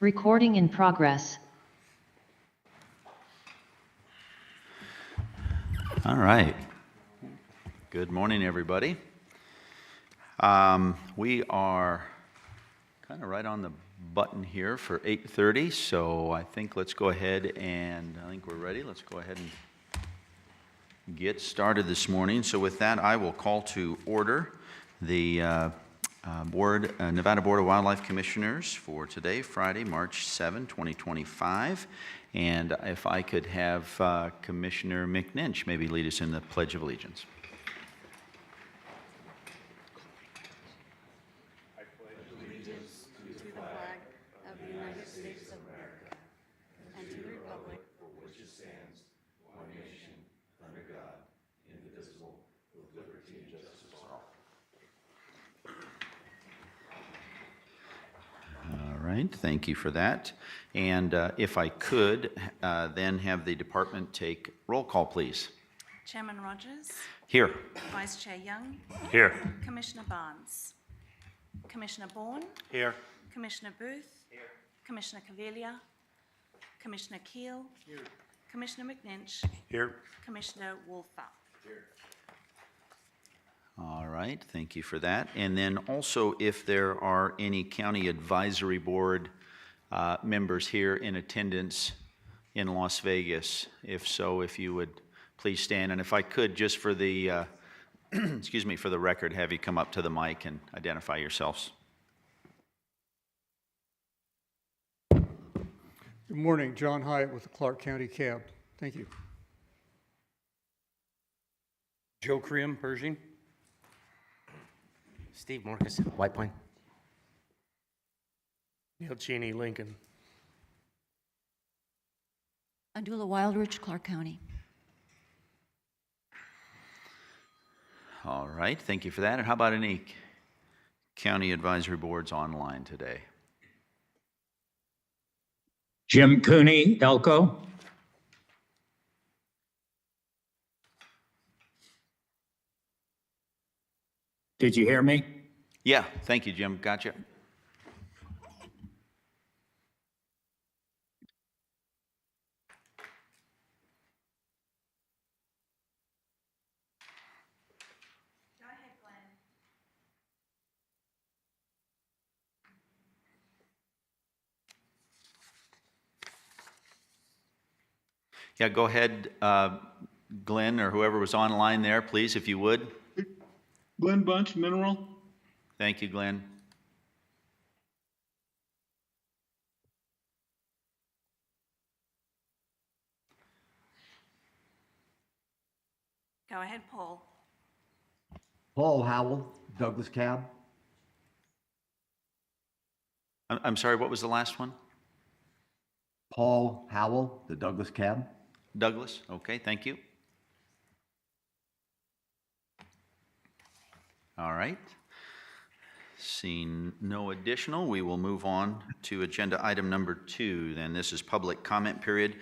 Recording in progress. All right. Good morning, everybody. We are kind of right on the button here for 8:30, so I think let's go ahead and I think we're ready. Let's go ahead and get started this morning. So with that, I will call to order the Nevada Board of Wildlife Commissioners for today, Friday, March 7, 2025. And if I could have Commissioner McNinch maybe lead us in the Pledge of Allegiance. I pledge allegiance to the flag of the United States of America and to the republic for which it stands, one nation, under God, indivisible, with liberty and justice for all. All right, thank you for that. And if I could then have the department take roll call, please. Chairman Rogers. Here. Vice Chair Young. Here. Commissioner Barnes. Commissioner Bourne. Here. Commissioner Booth. Here. Commissioner Caviglia. Commissioner Keel. Here. Commissioner McNinch. Here. Commissioner Wolfer. Here. All right, thank you for that. And then also, if there are any county advisory board members here in attendance in Las Vegas, if so, if you would please stand. And if I could, just for the, excuse me, for the record, have you come up to the mic and identify yourselves. Good morning, John Hyatt with the Clark County Cab. Thank you. Joe Cream, Pershing. Steve Marcus, White Pine. Neil Cheney, Lincoln. Andula Wildridge, Clark County. All right, thank you for that. And how about any county advisory boards online today? Jim Cooney, Elko. Did you hear me? Yeah, thank you, Jim. Gotcha. Go ahead, Glenn. Yeah, go ahead, Glenn, or whoever was online there, please, if you would. Glenn Bunch, Mineral. Thank you, Glenn. Go ahead, Paul. Paul Howell, Douglas Cab. I'm sorry, what was the last one? Paul Howell, the Douglas Cab. Douglas? Okay, thank you. All right. Seeing no additional, we will move on to agenda item number 2. Then this is public comment period.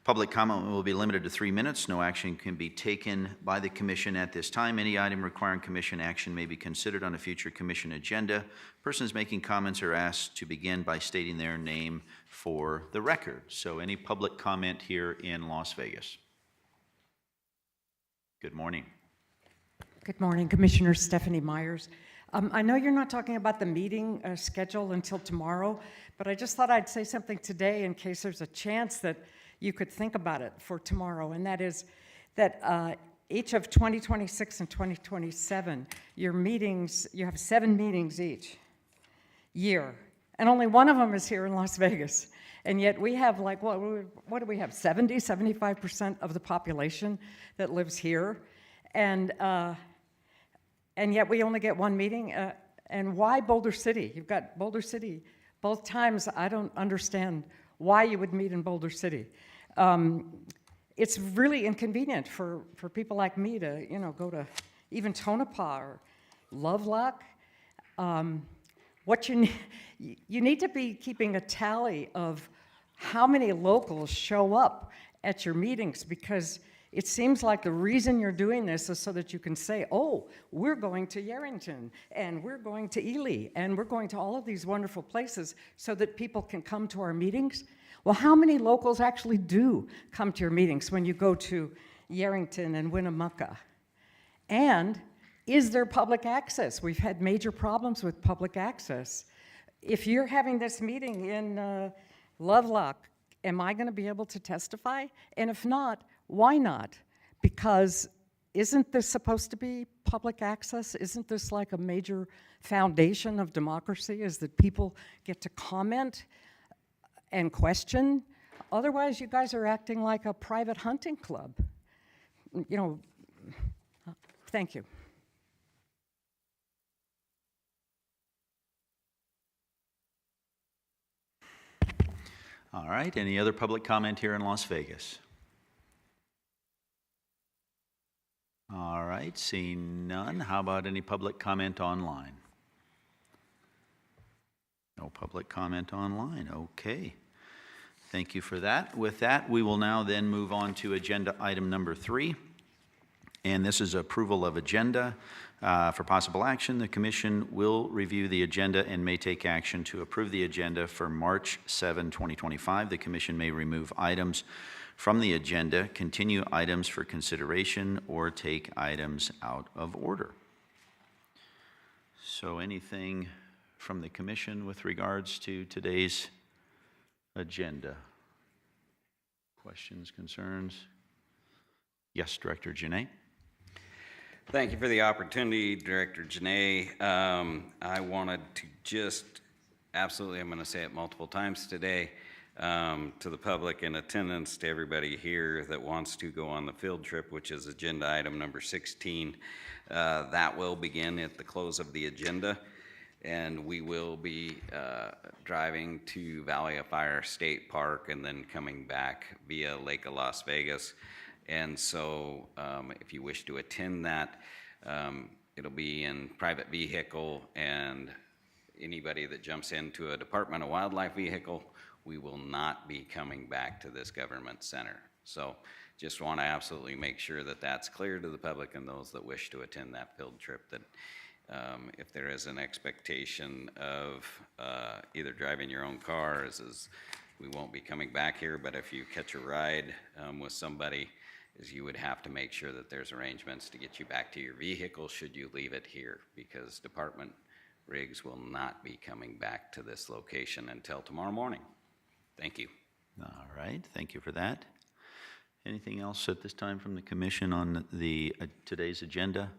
Public comment will be limited to 3 minutes. No action can be taken by the commission at this time. Any item requiring commission action may be considered on a future commission agenda. Persons making comments are asked to begin by stating their name for the record. So any public comment here in Las Vegas? Good morning. Good morning, Commissioner Stephanie Myers. I know you're not talking about the meeting schedule until tomorrow, but I just thought I'd say something today in case there's a chance that you could think about it for tomorrow, and that is that each of 2026 and 2027, your meetings, you have 7 meetings each year, and only one of them is here in Las Vegas. And yet we have like, what do we have, 75% of the population that lives here, and yet we only get one meeting. And why Boulder City? You've got Boulder City both times. I don't understand why you would meet in Boulder City. It's really inconvenient for people like me to, go to even Tonopah or Lovelock. What you need to be keeping a tally of how many locals show up at your meetings, because It seems like the reason you're doing this is so that you can say, oh, we're going to Yarrington, and we're going to Ely, and we're going to all of these wonderful places so that people can come to our meetings. Well, how many locals actually do come to your meetings when you go to Yarrington and Winnemucca? And is there public access? We've had major problems with public access. If you're having this meeting in Lovelock, am I going to be able to testify? And if not, why not? Because isn't this supposed to be public access? Isn't this like a major foundation of democracy, is that people get to comment and question? Otherwise, you guys are acting like a private hunting club. You know, thank you. All right, any other public comment here in Las Vegas? All right, seeing none, how about any public comment online? No public comment online, okay. Thank you for that. With that, we will now then move on to agenda item number 3. And this is approval of agenda. For possible action, the commission will review the agenda and may take action to approve the agenda for March 7, 2025. The commission may remove items from the agenda, continue items for consideration, or take items out of order. So anything from the commission with regards to today's agenda? Questions, concerns? Yes, Director Janae. Thank you for the opportunity, Director Janae. I wanted to just, absolutely, I'm going to say it multiple times today, to the public in attendance, to everybody here that wants to go on the field trip, which is agenda item number 16. That will begin at the close of the agenda, and we will be driving to Valley of Fire State Park and then coming back via Lake of Las Vegas. And so if you wish to attend that, it'll be in private vehicle, and anybody that jumps into a Department of Wildlife vehicle, we will not be coming back to this government center. So just want to absolutely make sure that that's clear to the public and those that wish to attend that field trip, that if there is an expectation of either driving your own car, we won't be coming back here, but if you catch a ride with somebody, is you would have to make sure that there's arrangements to get you back to your vehicle should you leave it here, because department rigs will not be coming back to this location until tomorrow morning. Thank you. All right, thank you for that. Anything else at this time from the commission on the today's agenda?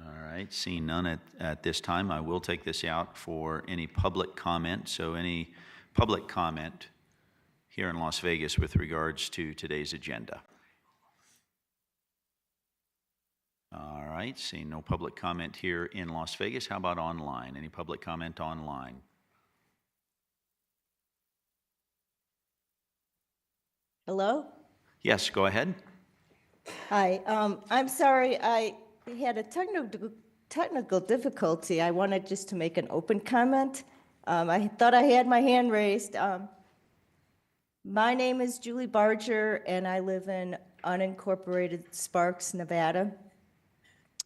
All right, seeing none at this time, I will take this out for any public comment. So any public comment here in Las Vegas with regards to today's agenda? All right, seeing no public comment here in Las Vegas, how about online? Any public comment online? Hello? Yes, go ahead. Hi, I'm sorry, I had a technical difficulty. I wanted just to make an open comment. I thought I had my hand raised. My name is Julie Barger, and I live in unincorporated Sparks, Nevada.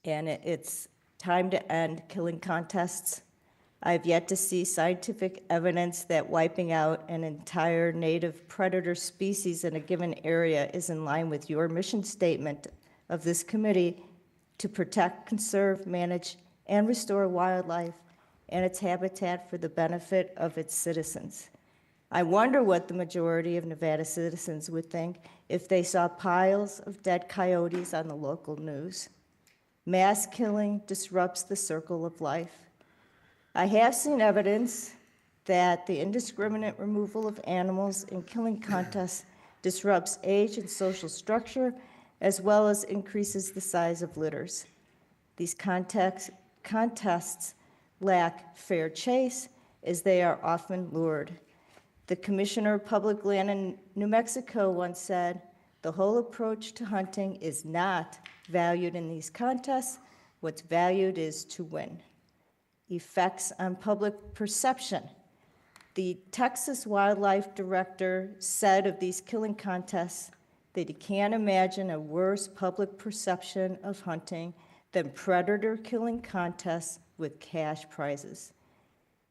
And it's time to end killing contests. I've yet to see scientific evidence that wiping out an entire native predator species in a given area is in line with your mission statement of this committee to protect, conserve, manage, and restore wildlife and its habitat for the benefit of its citizens. I wonder what the majority of Nevada citizens would think if they saw piles of dead coyotes on the local news. Mass killing disrupts the circle of life. I have seen evidence that the indiscriminate removal of animals in killing contests disrupts age and social structure, as well as increases the size of litters. These contests lack fair chase, as they are often lured. The Commissioner of Public Land in New Mexico once said, "The whole approach to hunting is not valued in these contests. What's valued is to win." Effects on public perception. The Texas Wildlife Director said of these killing contests, that he can't imagine a worse public perception of hunting than predator killing contests with cash prizes.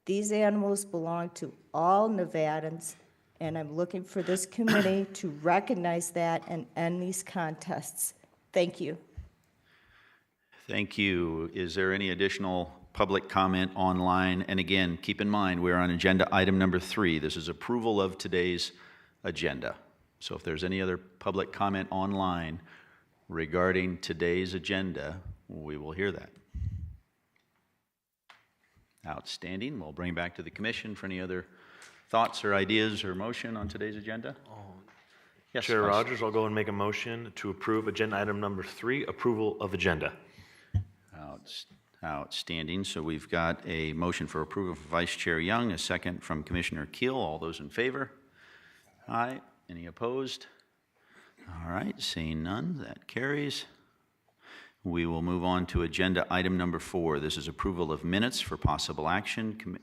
These animals belong to all Nevadans, and I'm looking for this committee to recognize that and end these contests. Thank you. Thank you. Is there any additional public comment online? And again, keep in mind, we're on agenda item number 3. This is approval of today's agenda. So if there's any other public comment online regarding today's agenda, we will hear that. Outstanding. We'll bring it back to the commission for any other thoughts or ideas or motion on today's agenda. Yes, Chair Vice- Rogers, I'll go and make a motion to approve agenda item number 3, approval of agenda. Outstanding. So we've got a motion for approval from Vice Chair Young, a second from Commissioner Keel. All those in favor? Aye. Any opposed? All right, seeing none, that carries. We will move on to agenda item number 4. This is approval of minutes for possible action.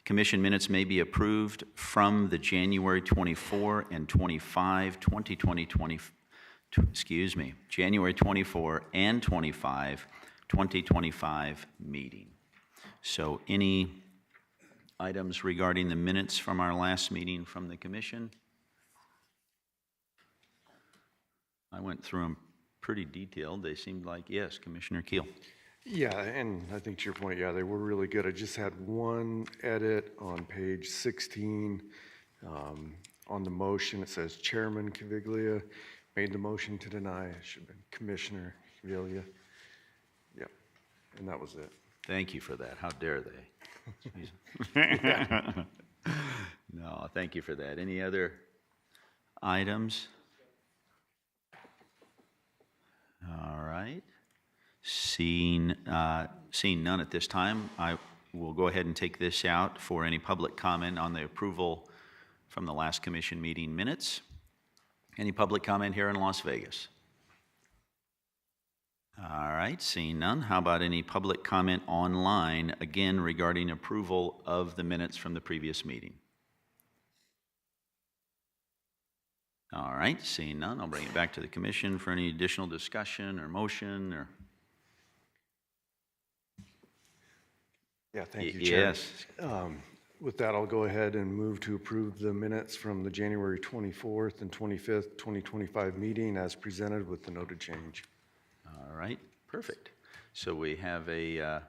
Commission minutes may be approved from the January 24 and 25, 2020, January 24 and 25, 2025 meeting. So any items regarding the minutes from our last meeting from the commission? I went through them pretty detailed. They seemed like, yes, Commissioner Keel. Yeah, and I think to your point, yeah, they were really good. I just had one edit on page 16. On the motion, it says Chairman Caviglia made the motion to deny. It should have been Commissioner Caviglia. Yep, and that was it. Thank you for that. How dare they? No, thank you for that. Any other items? All right. Seeing none at this time, I will go ahead and take this out for any public comment on the approval from the last commission meeting minutes. Any public comment here in Las Vegas? All right, seeing none, how about any public comment online, again regarding approval of the minutes from the previous meeting? All right, seeing none, I'll bring it back to the commission for any additional discussion or motion or... Yeah, thank you, Chair. Yes. With that, I'll go ahead and move to approve the minutes from the January 24th and 25th, 2025 meeting as presented with the noted change. All right, perfect. So we have a,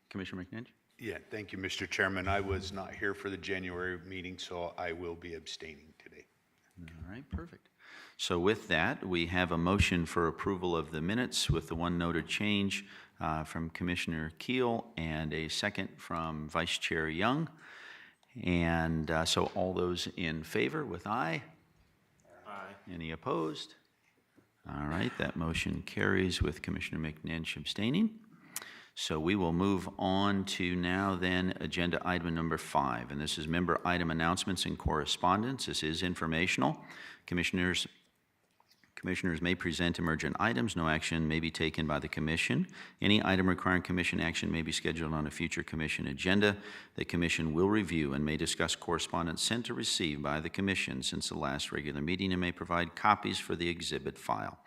Commissioner McNinch? Yeah, thank you, Mr. Chairman. I was not here for the January meeting, so I will be abstaining today. All right, perfect. So with that, we have a motion for approval of the minutes with the one noted change from Commissioner Keel and a second from Vice Chair Young. And so all those in favor with aye? Aye. Any opposed? All right, that motion carries with Commissioner McNinch abstaining. So we will move on to now then agenda item number 5, and this is member item announcements and correspondence. This is informational. Commissioners may present emergent items. No action may be taken by the commission. Any item requiring commission action may be scheduled on a future commission agenda. The commission will review and may discuss correspondence sent or received by the commission since the last regular meeting and may provide copies for the exhibit file.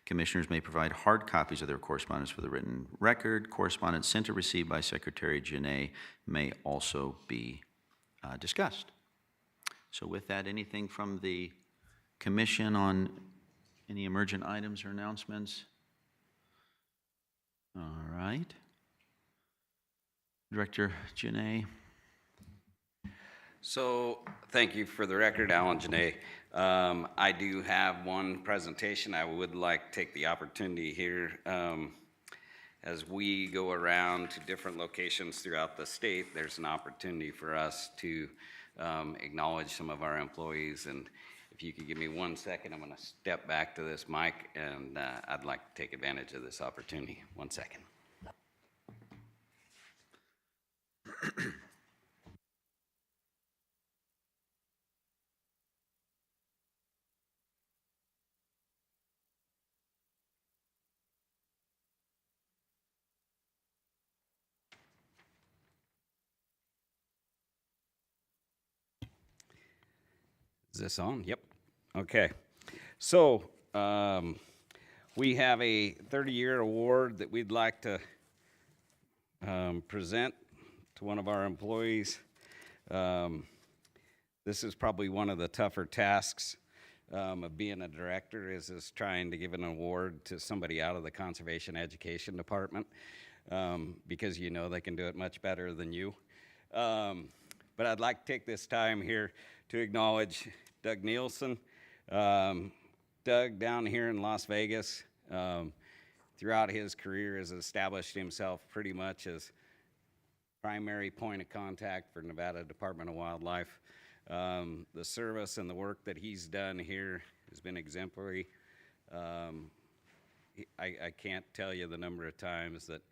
Commissioners may provide hard copies of their correspondence for the written record. Correspondence sent or received by Secretary Janae may also be discussed. So with that, anything from the commission on any emergent items or announcements? All right. Director Janae. So, thank you for the record, Alan Janae. I do have one presentation. I would like to take the opportunity here as we go around to different locations throughout the state, there's an opportunity for us to acknowledge some of our employees. And if you could give me 1 second, I'm going to step back to this mic, and I'd like to take advantage of this opportunity. 1 second. Is this on? Yep. Okay. So we have a 30-year award that we'd like to present to one of our employees. This is probably one of the tougher tasks of being a director is trying to give an award to somebody out of the Conservation Education Department because you know they can do it much better than you. But I'd like to take this time here to acknowledge Doug Nielsen. Doug, down here in Las Vegas, throughout his career has established himself pretty much as primary point of contact for Nevada Department of Wildlife. The service and the work that he's done here has been exemplary. I can't tell you the number of times that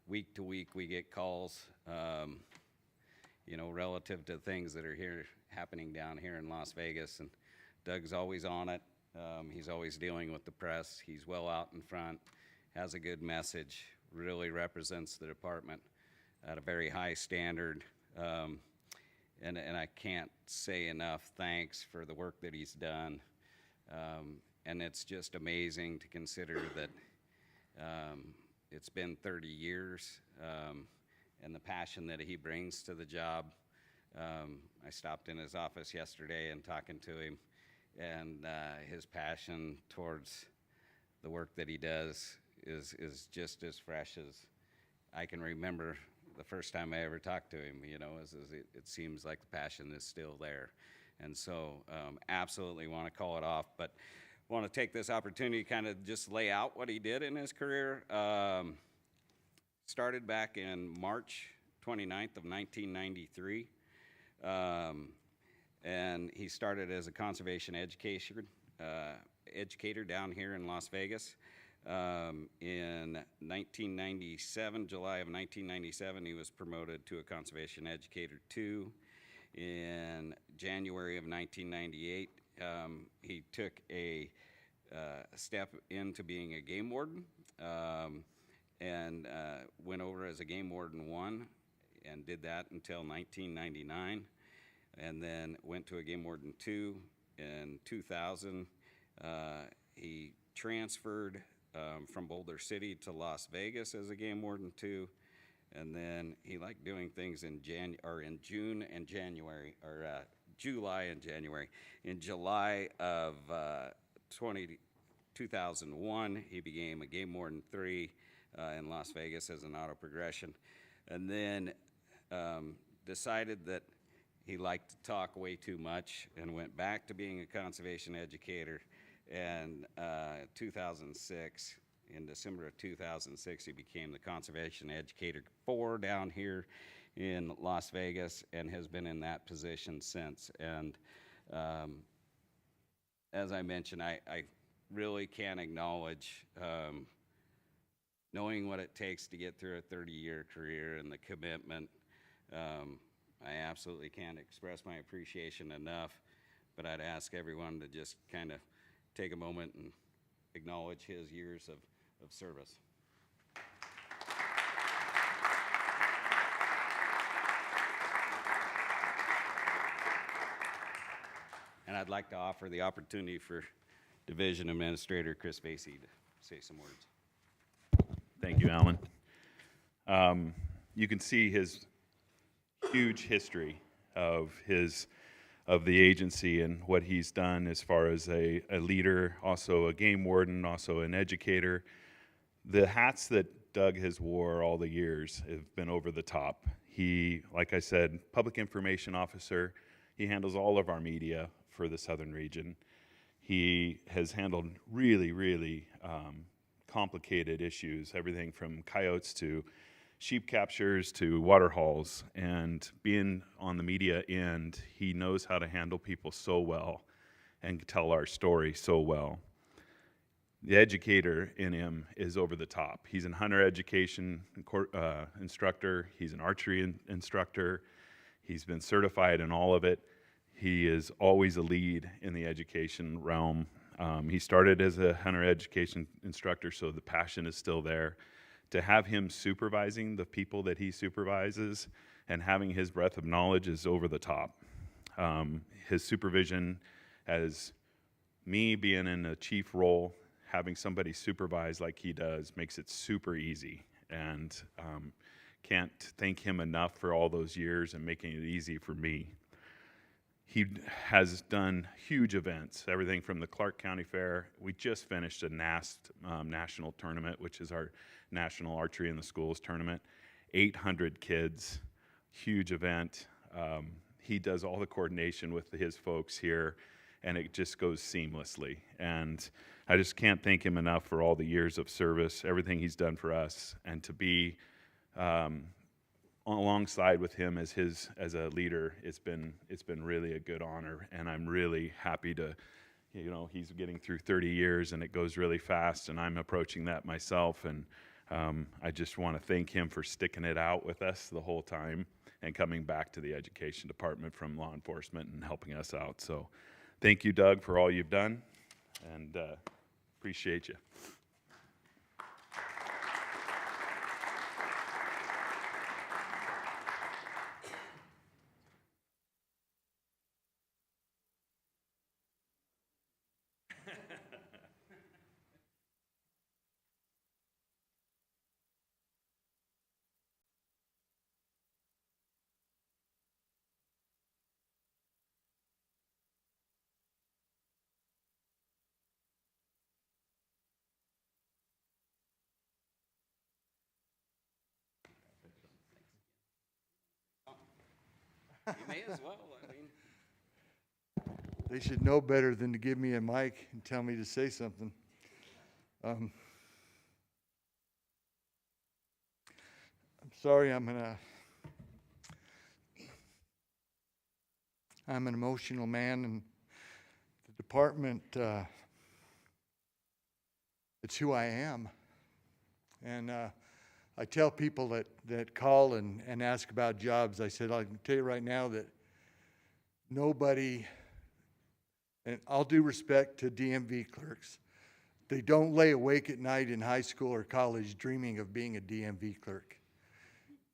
week to week we get calls, you know, relative to things that are happening down here in Las Vegas, and Doug's always on it. He's always dealing with the press. He's well out in front, has a good message, really represents the department at a very high standard. And I can't say enough thanks for the work that he's done. And it's just amazing to consider that it's been 30 years and the passion that he brings to the job. I stopped in his office yesterday and talking to him, and his passion towards the work that he does is just as fresh as I can remember the first time I ever talked to him. You know, it seems like the passion is still there. And so absolutely want to call it off, but want to take this opportunity to kind of just lay out what he did in his career. Started back in March 29th of 1993. And he started as a conservation educator down here in Las Vegas. In 1997, July of 1997, he was promoted to a Conservation Educator 2. In January of 1998, he took a step into being a game warden and went over as a game warden 1 and did that until 1999, and then went to a game warden 2 in 2000. He transferred from Boulder City to Las Vegas as a game warden 2, and then he liked doing things in June and January, or July and January. In July of 2001, he became a game warden 3 in Las Vegas as an auto progression, and then decided that he liked to talk way too much and went back to being a conservation educator. And 2006, in December of 2006, he became the Conservation Educator 4 down here in Las Vegas and has been in that position since. And as I mentioned, I really can't acknowledge knowing what it takes to get through a 30-year career and the commitment. I absolutely can't express my appreciation enough, but I'd ask everyone to just kind of take a moment and acknowledge his years of service. And I'd like to offer the opportunity for Division Administrator Chris Vasey to say some words. Thank you, Alan. You can see his huge history of the agency and what he's done as far as a leader, also a game warden, also an educator. The hats that Doug has wore all the years have been over the top. He, like I said, public information officer. He handles all of our media for the southern region. He has handled really, really complicated issues, everything from coyotes to sheep captures to water hauls. And being on the media end, he knows how to handle people so well and tell our story so well. The educator in him is over the top. He's an hunter education instructor. He's an archery instructor. He's been certified in all of it. He is always a lead in the education realm. He started as a hunter education instructor, so the passion is still there. To have him supervising the people that he supervises and having his breadth of knowledge is over the top. His supervision has Me being in a chief role, having somebody supervise like he does makes it super easy. And can't thank him enough for all those years and making it easy for me. He has done huge events, everything from the Clark County Fair. We just finished a national tournament, which is our National Archery in the Schools tournament. 800 kids, huge event. He does all the coordination with his folks here, and it just goes seamlessly. And I just can't thank him enough for all the years of service, everything he's done for us, and to be alongside with him as a leader. It's been really a good honor, and I'm really happy to, he's getting through 30 years, and it goes really fast, and I'm approaching that myself, and I just want to thank him for sticking it out with us the whole time and coming back to the education department from law enforcement and helping us out. So thank you, Doug, for all you've done, and appreciate you. You may as well, I mean. They should know better than to give me a mic and tell me to say something. I'm sorry, I'm an emotional man, and the department, it's who I am. And I tell people that call and ask about jobs, I said, I can tell you right now that nobody, and all due respect to DMV clerks, they don't lay awake at night in high school or college dreaming of being a DMV clerk.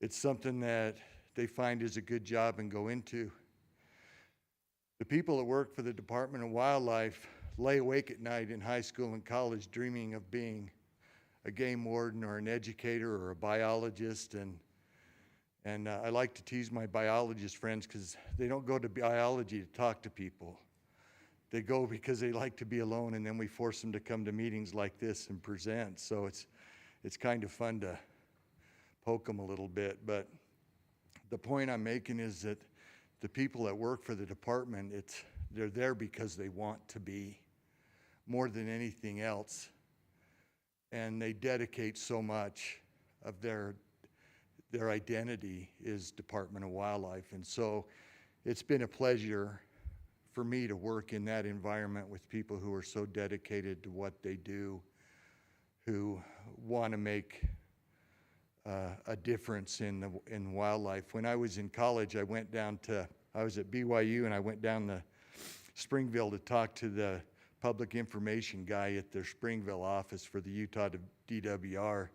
It's something that they find is a good job and go into. The people that work for the Department of Wildlife lay awake at night in high school and college dreaming of being a game warden or an educator or a biologist, and I like to tease my biologist friends because they don't go to biology to talk to people. They go because they like to be alone, and then we force them to come to meetings like this and present. So it's kind of fun to poke them a little bit. But the point I'm making is that the people that work for the department, they're there because they want to be, more than anything else. And they dedicate so much of their identity is Department of Wildlife. And so it's been a pleasure for me to work in that environment with people who are so dedicated to what they do, who want to make a difference in wildlife. When I was in college, I was at BYU, and I went down to Springville to talk to the public information guy at their Springville office for the Utah DWR.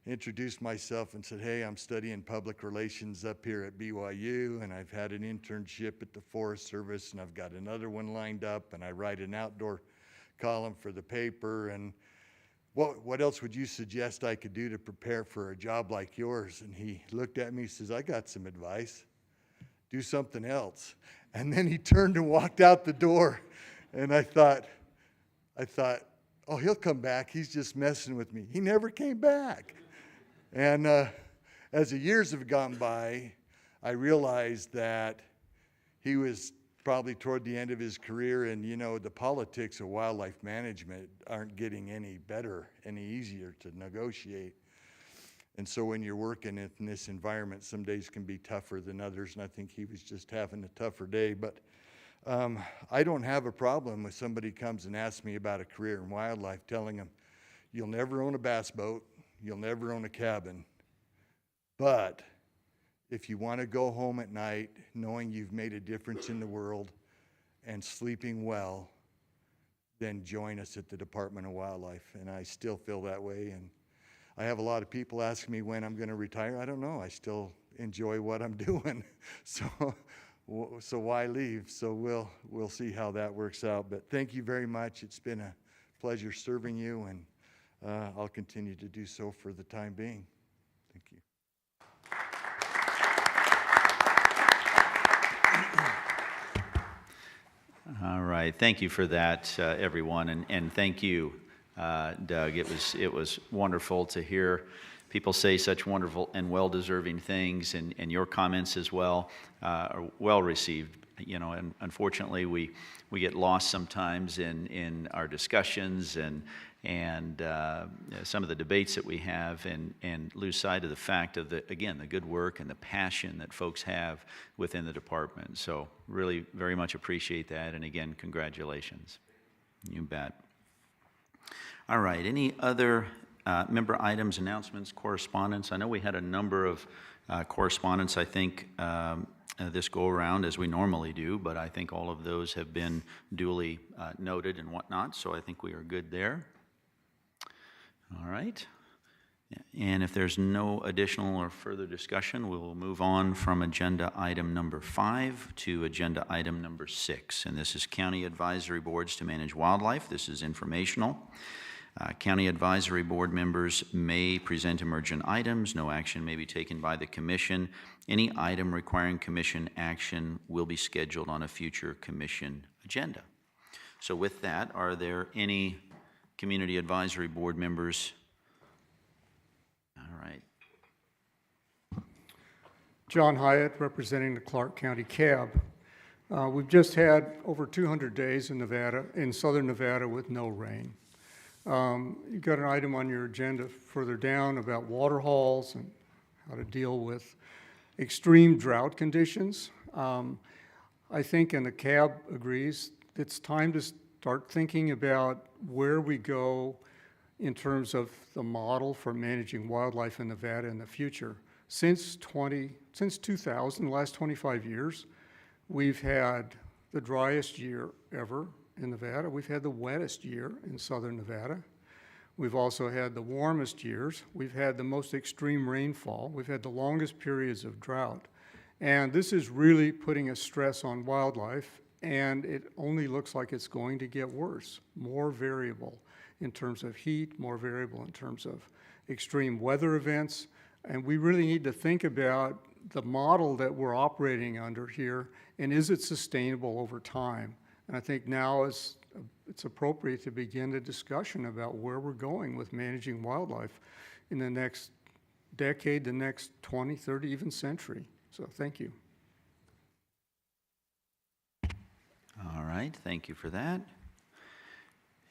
Introduced myself and said, hey, I'm studying public relations up here at BYU, and I've had an internship at the Forest Service, and I've got another one lined up, and I write an outdoor column for the paper, and what else would you suggest I could do to prepare for a job like yours? And he looked at me and says, I got some advice. Do something else. And then he turned and walked out the door. And I thought, oh, he'll come back. He's just messing with me. He never came back. And as the years have gone by, I realized that he was probably toward the end of his career, and the politics of wildlife management aren't getting any better, any easier to negotiate. And so when you're working in this environment, some days can be tougher than others, and I think he was just having a tougher day. But I don't have a problem if somebody comes and asks me about a career in wildlife, telling them, you'll never own a bass boat, you'll never own a cabin, but if you want to go home at night knowing you've made a difference in the world and sleeping well, then join us at the Department of Wildlife. And I still feel that way. And I have a lot of people asking me when I'm going to retire. I don't know. I still enjoy what I'm doing. So so why leave? So we'll see how that works out. But thank you very much. It's been a pleasure serving you, and I'll continue to do so for the time being. Thank you. All right, thank you for that, everyone, and thank you, Doug. It was wonderful to hear people say such wonderful and well-deserving things, and your comments as well are well received. You know, and unfortunately, we get lost sometimes in our discussions and some of the debates that we have, and lose sight of the fact of the good work and the passion that folks have within the department. So really very much appreciate that, and again, congratulations. You bet. All right, any other member items, announcements, correspondence? I know we had a number of correspondence, I think, this go around, as we normally do, but I think all of those have been duly noted and whatnot, so I think we are good there. All right. And if there's no additional or further discussion, we'll move on from agenda item number 5 to agenda item number 6. And this is County Advisory Boards to Manage Wildlife. This is informational. County Advisory Board members may present emergent items. No action may be taken by the Commission. Any item requiring Commission action will be scheduled on a future Commission agenda. So with that, are there any Community Advisory Board members? All right. John Hyatt, representing the Clark County CAB. We've just had over 200 days in Nevada, in southern Nevada, with no rain. You've got an item on your agenda further down about water hauls and how to deal with extreme drought conditions. I think, and the CAB agrees, it's time to start thinking about where we go in terms of the model for managing wildlife in Nevada in the future. Since 2000, the last 25 years, we've had the driest year ever in Nevada. We've had the wettest year in southern Nevada. We've also had the warmest years. We've had the most extreme rainfall. We've had the longest periods of drought. And this is really putting a stress on wildlife, and it only looks like it's going to get worse, more variable in terms of heat, more variable in terms of extreme weather events. And we really need to think about the model that we're operating under here, and is it sustainable over time? And I think now it's appropriate to begin a discussion about where we're going with managing wildlife in the next decade, the next 20, 30, even century. So thank you. All right, thank you for that.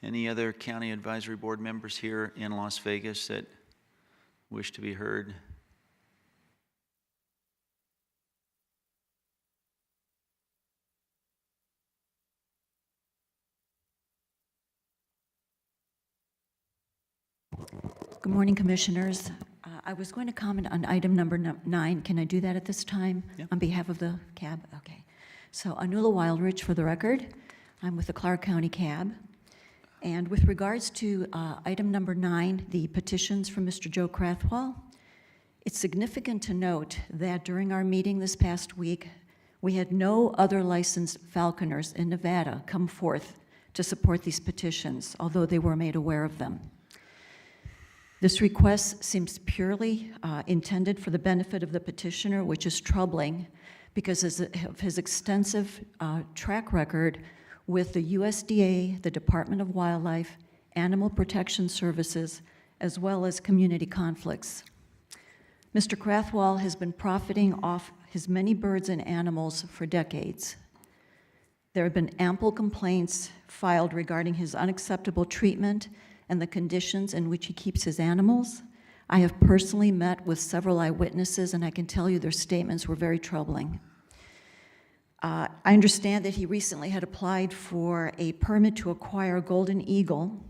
Any other County Advisory Board members here in Las Vegas that wish to be heard? Good morning, Commissioners. I was going to comment on item number 9. Can I do that at this time? Yeah. On behalf of the CAB? Okay. So Anula Wildrich for the record. I'm with the Clark County CAB. And with regards to item number 9, the petitions from Mr. Joe Crathwell, it's significant to note that during our meeting this past week, we had no other licensed falconers in Nevada come forth to support these petitions, although they were made aware of them. This request seems purely intended for the benefit of the petitioner, which is troubling because of his extensive track record with the USDA, the Department of Wildlife, Animal Protection Services, as well as community conflicts. Mr. Crathwell has been profiting off his many birds and animals for decades. There have been ample complaints filed regarding his unacceptable treatment and the conditions in which he keeps his animals. I have personally met with several eyewitnesses, and I can tell you their statements were very troubling. I understand that he recently had applied for a permit to acquire a golden eagle,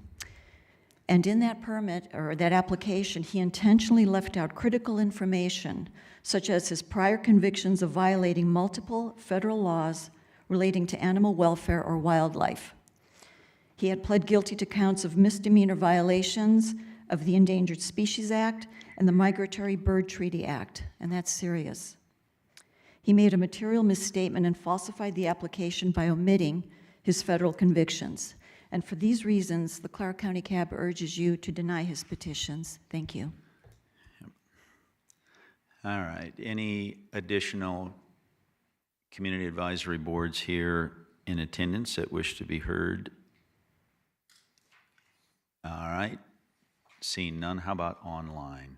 and in that permit, or that application, he intentionally left out critical information, such as his prior convictions of violating multiple federal laws relating to animal welfare or wildlife. He had pled guilty to counts of misdemeanor violations of the Endangered Species Act and the Migratory Bird Treaty Act, and that's serious. He made a material misstatement and falsified the application by omitting his federal convictions. And for these reasons, the Clark County CAB urges you to deny his petitions. Thank you. All right. Any additional community advisory boards here in attendance that wish to be heard? All right. Seeing none, how about online?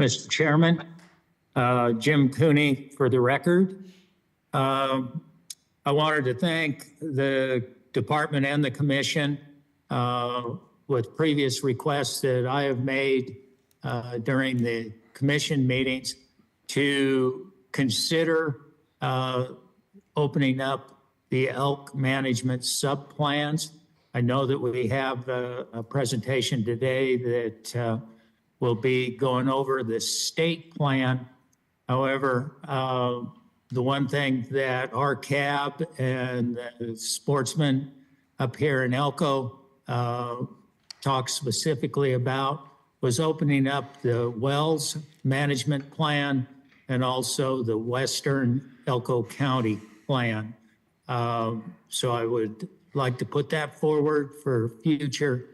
Mr. Chairman, Jim Cooney for the record. I wanted to thank the department and the commission with previous requests that I have made during the commission meetings to consider opening up the elk management sub-plans. I know that we have a presentation today that will be going over the state plan. However, the one thing that our CAB and the sportsmen up here in Elko talked specifically about was opening up the Wells Management Plan and also the Western Elko County Plan. So I would like to put that forward for future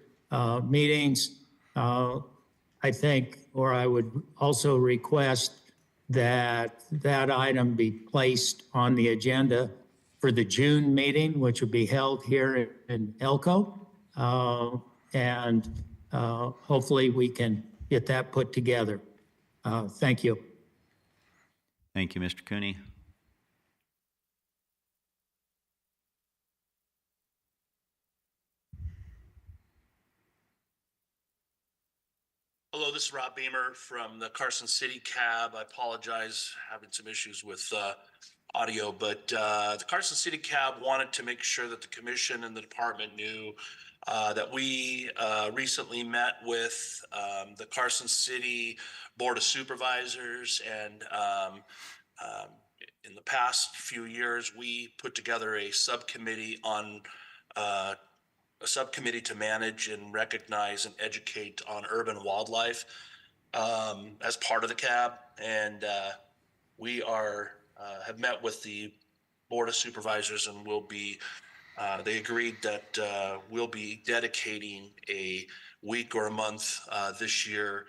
meetings. I think, or I would also request that that item be placed on the agenda for the June meeting, which will be held here in Elko. And hopefully we can get that put together. Thank you. Thank you, Mr. Cooney. Hello, this is Rob Beamer from the Carson City CAB. I apologize, having some issues with audio, but the Carson City CAB wanted to make sure that the commission and the department knew that we recently met with the Carson City Board of Supervisors, and in the past few years, we put together a subcommittee on a subcommittee to manage and recognize and educate on urban wildlife as part of the CAB. And we have met with the Board of Supervisors, and will be, they agreed that we'll be dedicating a week or a month this year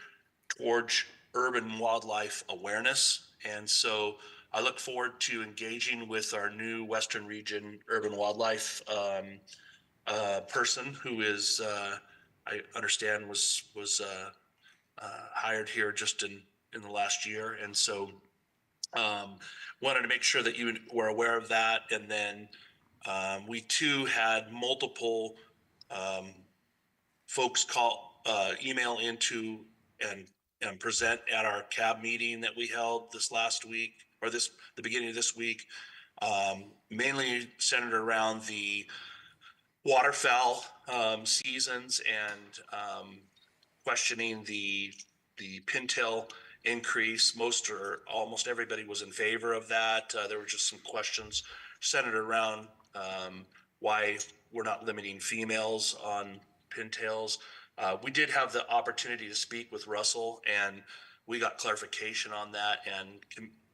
towards urban wildlife awareness. And so I look forward to engaging with our new Western Region urban wildlife person who is, I understand, was hired here just in the last year. And so wanted to make sure that you were aware of that. And then we too had multiple folks email into and present at our CAB meeting that we held this last week, or the beginning of this week, mainly centered around the waterfowl seasons and questioning the pintail increase. Most or almost everybody was in favor of that. There were just some questions centered around why we're not limiting females on pintails. We did have the opportunity to speak with Russell, and we got clarification on that and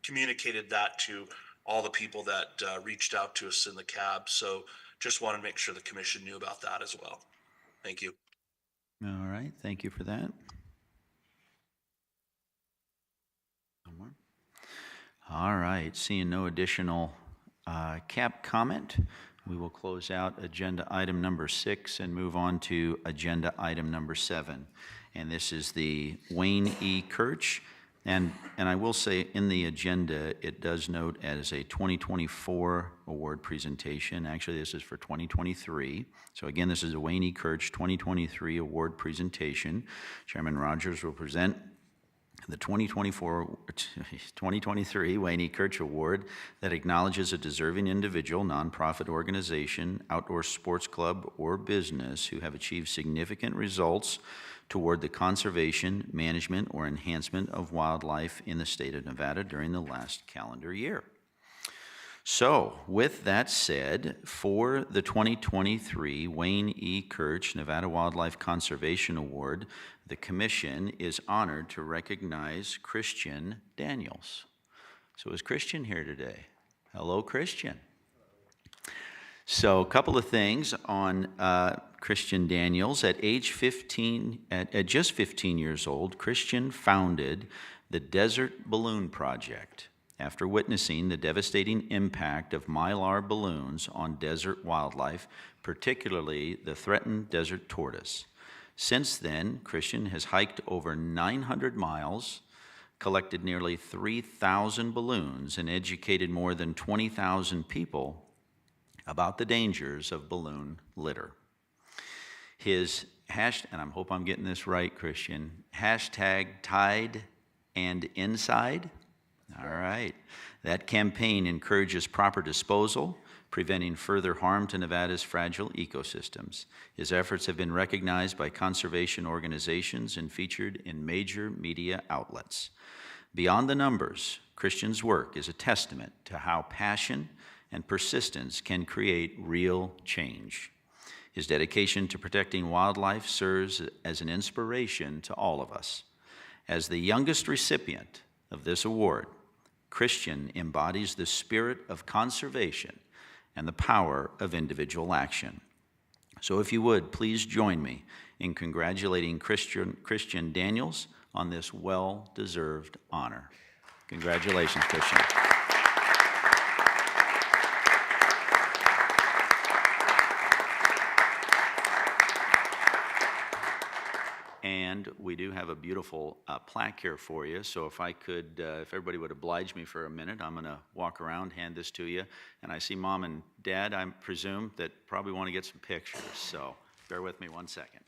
communicated that to all the people that reached out to us in the CAB. So just want to make sure the commission knew about that as well. Thank you. All right, thank you for that. No more. All right, seeing no additional CAB comment, we will close out agenda item number 6 and move on to agenda item number 7. And this is the Wayne E. Kirch. And I will say in the agenda, it does note as a 2024 award presentation. Actually, this is for 2023. So again, this is a Wayne E. Kirch 2023 award presentation. Chairman Rogers will present the 2023 Wayne E. Kirch Award that acknowledges a deserving individual, nonprofit organization, outdoor sports club, or business who have achieved significant results toward the conservation, management, or enhancement of wildlife in the state of Nevada during the last calendar year. So, with that said, for the 2023 Wayne E. Kirch Nevada Wildlife Conservation Award, the Commission is honored to recognize Christian Daniels. So is Christian here today? Hello, Christian. So a couple of things on Christian Daniels. At just 15 years old, Christian founded the Desert Balloon Project after witnessing the devastating impact of mylar balloons on desert wildlife, particularly the threatened desert tortoise. Since then, Christian has hiked over 900 miles, collected nearly 3,000 balloons, and educated more than 20,000 people about the dangers of balloon litter. His and I hope I'm getting this right, Christian, hashtag Tide and Inside. All right. That campaign encourages proper disposal, preventing further harm to Nevada's fragile ecosystems. His efforts have been recognized by conservation organizations and featured in major media outlets. Beyond the numbers, Christian's work is a testament to how passion and persistence can create real change. His dedication to protecting wildlife serves as an inspiration to all of us. As the youngest recipient of this award, Christian embodies the spirit of conservation and the power of individual action. So if you would, please join me in congratulating Christian Daniels on this well-deserved honor. Congratulations, Christian. And we do have a beautiful plaque here for you. So if I could, if everybody would oblige me for a minute, I'm going to walk around, hand this to you. And I see Mom and Dad, I presume, that probably want to get some pictures. So bear with me one second.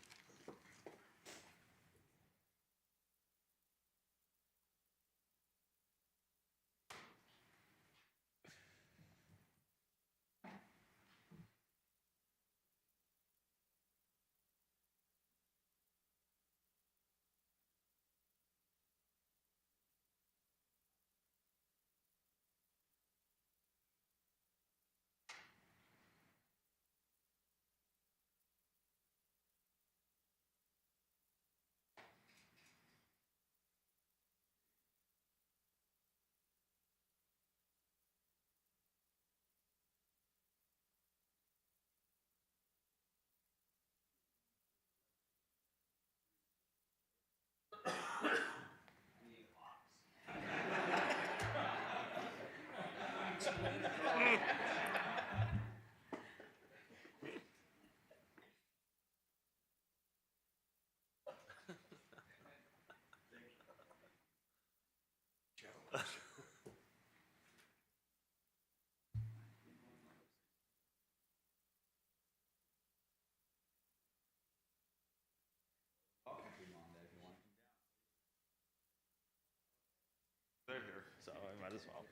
They're here, so I might as well.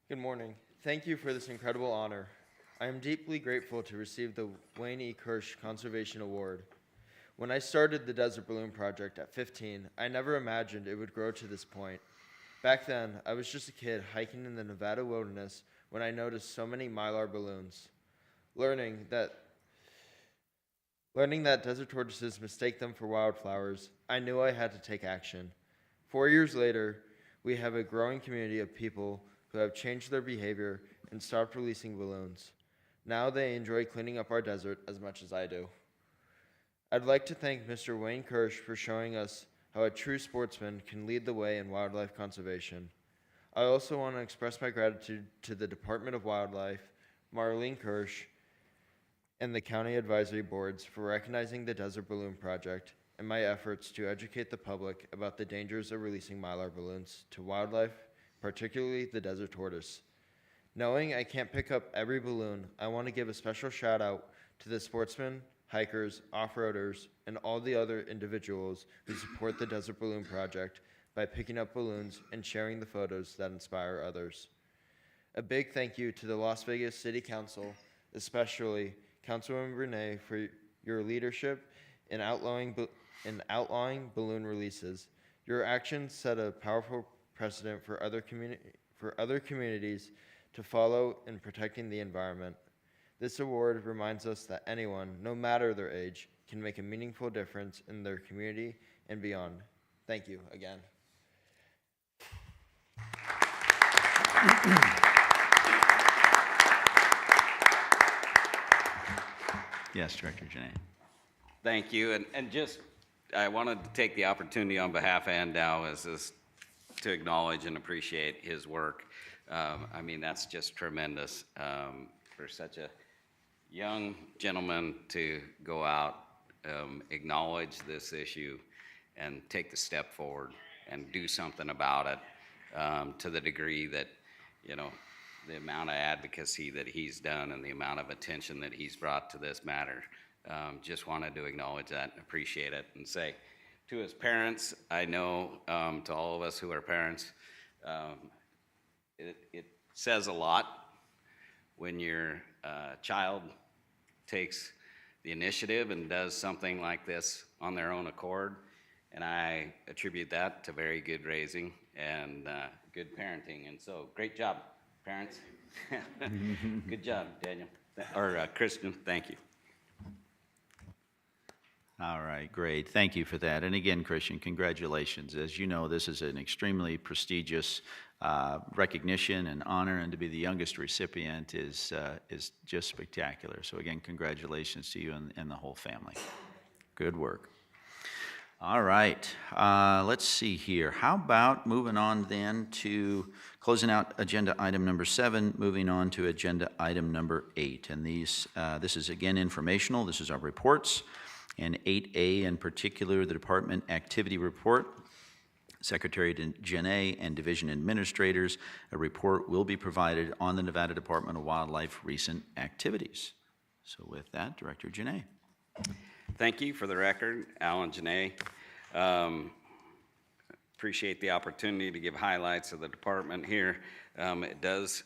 Good morning. Thank you for this incredible honor. I am deeply grateful to receive the Wayne E. Kirsch Conservation Award. When I started the Desert Balloon Project at 15, I never imagined it would grow to this point. Back then, I was just a kid hiking in the Nevada wilderness when I noticed so many mylar balloons. Learning that desert tortoises mistake them for wildflowers, I knew I had to take action. 4 years later, we have a growing community of people who have changed their behavior and stopped releasing balloons. Now they enjoy cleaning up our desert as much as I do. I'd like to thank Mr. Wayne Kirsch for showing us how a true sportsman can lead the way in wildlife conservation. I also want to express my gratitude to the Department of Wildlife, Marlene Kirsch, and the county advisory boards for recognizing the Desert Balloon Project and my efforts to educate the public about the dangers of releasing mylar balloons to wildlife, particularly the desert tortoise. Knowing I can't pick up every balloon, I want to give a special shout out to the sportsmen, hikers, off-roaders, and all the other individuals who support the Desert Balloon Project by picking up balloons and sharing the photos that inspire others. A big thank you to the Las Vegas City Council, especially Councilwoman Renee, for your leadership in outlawing balloon releases. Your actions set a powerful precedent for other communities to follow in protecting the environment. This award reminds us that anyone, no matter their age, can make a meaningful difference in their community and beyond. Thank you again. Yes, Director Janae. Thank you, and just, I wanted to take the opportunity on behalf of NDOW to acknowledge and appreciate his work. I mean, that's just tremendous for such a young gentleman to go out, acknowledge this issue, and take the step forward and do something about it to the degree that, you know, the amount of advocacy that he's done and the amount of attention that he's brought to this matter. Just wanted to acknowledge that and appreciate it and say to his parents, I know to all of us who are parents, it says a lot when your child takes the initiative and does something like this on their own accord. And I attribute that to very good raising and good parenting. And so great job, parents. Good job, Daniel, or Kristen, thank you. All right, great. Thank you for that. And again, Christian, congratulations. As you know, this is an extremely prestigious recognition and honor, and to be the youngest recipient is just spectacular. So again, congratulations to you and the whole family. Good work. All right, let's see here. How about moving on then to closing out agenda item number 7, moving on to agenda item number 8. And this is again informational. This is our reports. And 8A in particular, the department activity report. Secretary Janae and division administrators, a report will be provided on the Nevada Department of Wildlife recent activities. So with that, Director Janae. Thank you. For the record, Alan Janae. Appreciate the opportunity to give highlights of the department here. It does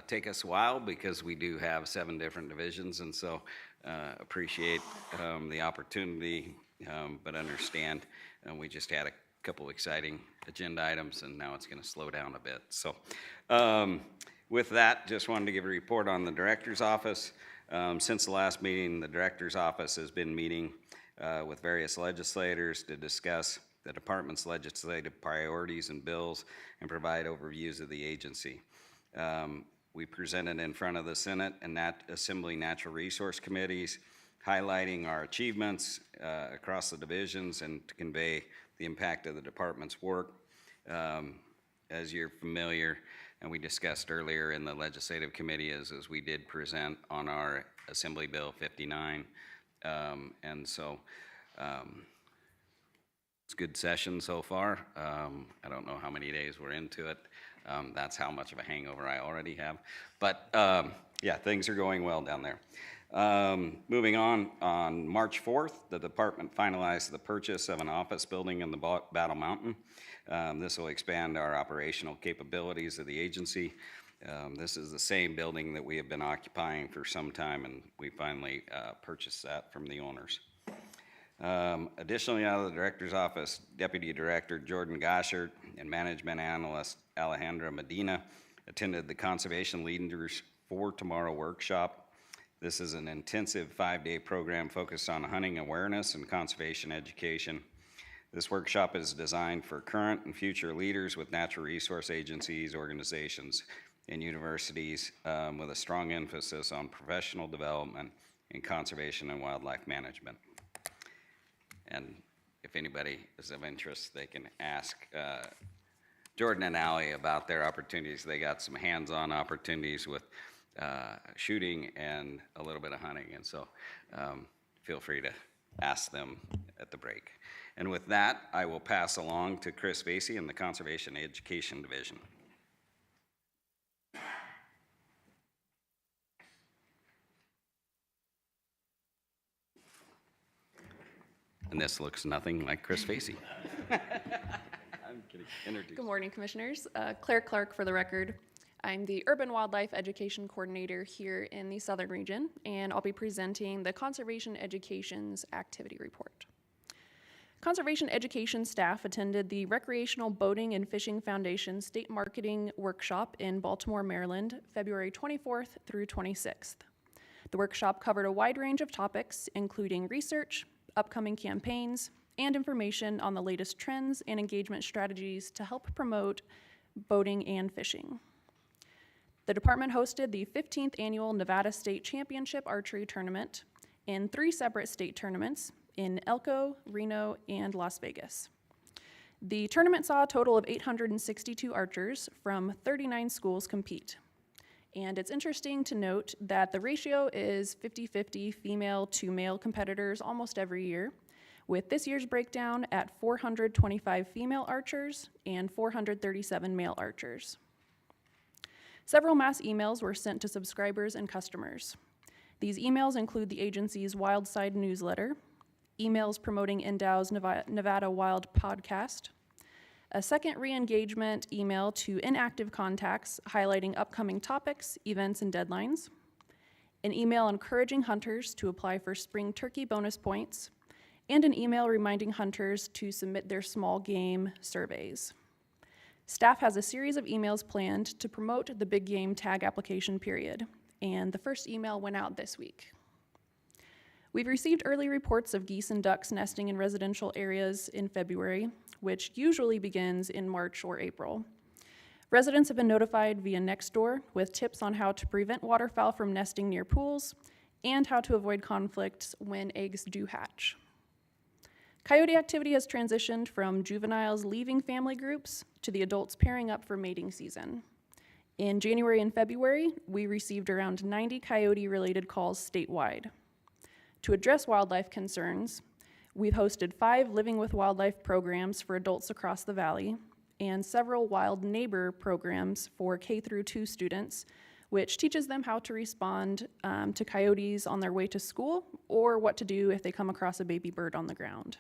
take us a while because we do have 7 different divisions, and so appreciate the opportunity, but understand we just had a couple exciting agenda items, and now it's going to slow down a bit. So with that, just wanted to give a report on the director's office. Since the last meeting, the director's office has been meeting with various legislators to discuss the department's legislative priorities and bills and provide overviews of the agency. We presented in front of the Senate and Assembly Natural Resource Committees, highlighting our achievements across the divisions and to convey the impact of the department's work. As you're familiar, and we discussed earlier in the legislative committee, as we did present on our Assembly Bill 59. And so it's a good session so far. I don't know how many days we're into it. That's how much of a hangover I already have. But yeah, things are going well down there. Moving on March 4th, the department finalized the purchase of an office building in the Battle Mountain. This will expand our operational capabilities of the agency. This is the same building that we have been occupying for some time, and we finally purchased that from the owners. Additionally, out of the director's office, Deputy Director Jordan Goshert and Management Analyst Alejandra Medina attended the Conservation Leaders for Tomorrow workshop. This is an intensive 5-day program focused on hunting awareness and conservation education. This workshop is designed for current and future leaders with natural resource agencies, organizations, and universities with a strong emphasis on professional development in conservation and wildlife management. And if anybody is of interest, they can ask Jordan and Allie about their opportunities. They got some hands-on opportunities with shooting and a little bit of hunting, and so feel free to ask them at the break. And with that, I will pass along to Chris Vasey in the Conservation Education Division. And this looks nothing like Chris Facey. I'm kidding. Introduce. Good morning, Commissioners. Claire Clark for the record. I'm the Urban Wildlife Education Coordinator here in the Southern Region, and I'll be presenting the Conservation Education's Activity Report. Conservation Education staff attended the Recreational Boating and Fishing Foundation State Marketing Workshop in Baltimore, Maryland, February 24th through 26th. The workshop covered a wide range of topics, including research, upcoming campaigns, and information on the latest trends and engagement strategies to help promote boating and fishing. The department hosted the 15th Annual Nevada State Championship Archery Tournament in 3 separate state tournaments in Elko, Reno, and Las Vegas. The tournament saw a total of 862 archers from 39 schools compete. And it's interesting to note that the ratio is 50-50 female to male competitors almost every year, with this year's breakdown at 425 female archers and 437 male archers. Several mass emails were sent to subscribers and customers. These emails include the agency's Wildside newsletter, emails promoting NDOW's Nevada Wild podcast, a second re-engagement email to inactive contacts highlighting upcoming topics, events, and deadlines, an email encouraging hunters to apply for spring turkey bonus points, and an email reminding hunters to submit their small game surveys. Staff has a series of emails planned to promote the big game tag application period, and the first email went out this week. We've received early reports of geese and ducks nesting in residential areas in February, which usually begins in March or April. Residents have been notified via Nextdoor with tips on how to prevent waterfowl from nesting near pools and how to avoid conflicts when eggs do hatch. Coyote activity has transitioned from juveniles leaving family groups to the adults pairing up for mating season. In January and February, we received around 90 coyote-related calls statewide. To address wildlife concerns, we've hosted 5 Living with Wildlife programs for adults across the valley and several Wild Neighbor programs for K-2 students, which teaches them how to respond to coyotes on their way to school or what to do if they come across a baby bird on the ground.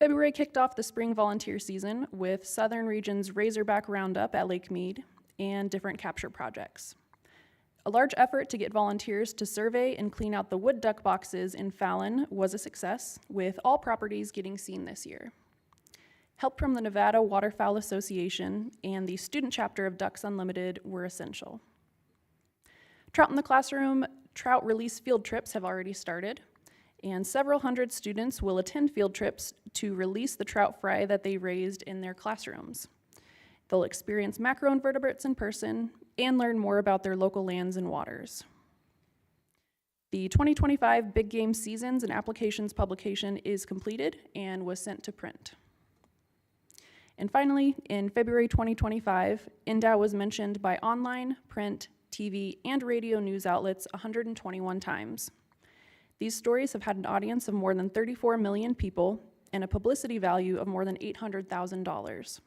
February kicked off the spring volunteer season with Southern Region's Razorback Roundup at Lake Mead and different capture projects. A large effort to get volunteers to survey and clean out the wood duck boxes in Fallon was a success, with all properties getting seen this year. Help from the Nevada Waterfowl Association and the student chapter of Ducks Unlimited were essential. Trout in the Classroom trout release field trips have already started, and several hundred students will attend field trips to release the trout fry that they raised in their classrooms. They'll experience macroinvertebrates in person and learn more about their local lands and waters. The 2025 Big Game Seasons and Applications publication is completed and was sent to print. And finally, in February 2025, NDOW was mentioned by online, print, TV, and radio news outlets 121 times. These stories have had an audience of more than 34 million people and a publicity value of more than $800,000.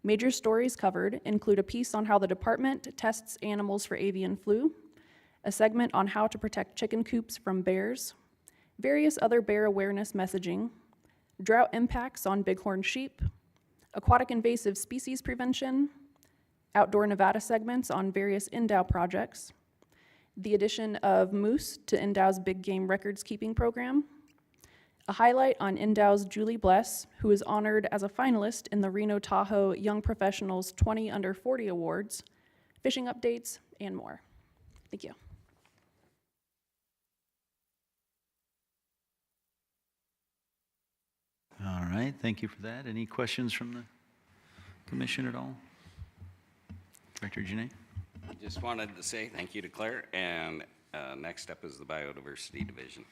Major stories covered include a piece on how the department tests animals for avian flu, a segment on how to protect chicken coops from bears, various other bear awareness messaging, drought impacts on bighorn sheep, aquatic invasive species prevention, outdoor Nevada segments on various NDOW projects, the addition of moose to NDOW's Big Game Records Keeping Program, a highlight on NDOW's Julie Bless, who is honored as a finalist in the Reno Tahoe Young Professionals 20 Under 40 Awards, fishing updates, and more. Thank you. All right, thank you for that. Any questions from the commission at all? Director Janae? I just wanted to say thank you to Claire, and next up is the Biodiversity Division.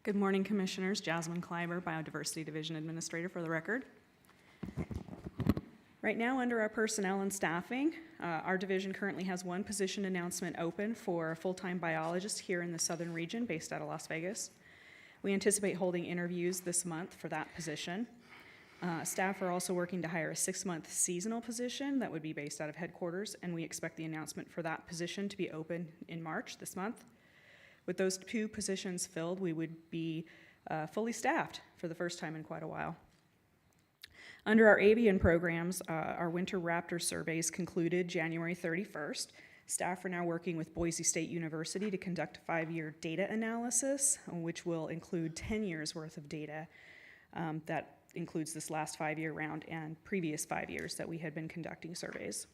Good morning, Commissioners. Jasmine Kleiber, Biodiversity Division Administrator for the record. Right now, under our personnel and staffing, our division currently has one position announcement open for a full-time biologist here in the Southern region based out of Las Vegas. We anticipate holding interviews this month for that position. Staff are also working to hire a 6-month seasonal position that would be based out of headquarters, and we expect the announcement for that position to be open in March this month. With those 2 positions filled, we would be fully staffed for the first time in quite a while. Under our avian programs, our winter raptor surveys concluded January 31st. Staff are now working with Boise State University to conduct a 5-year data analysis, which will include 10 years worth of data. That includes this last 5-year round and previous 5 years that we had been conducting surveys.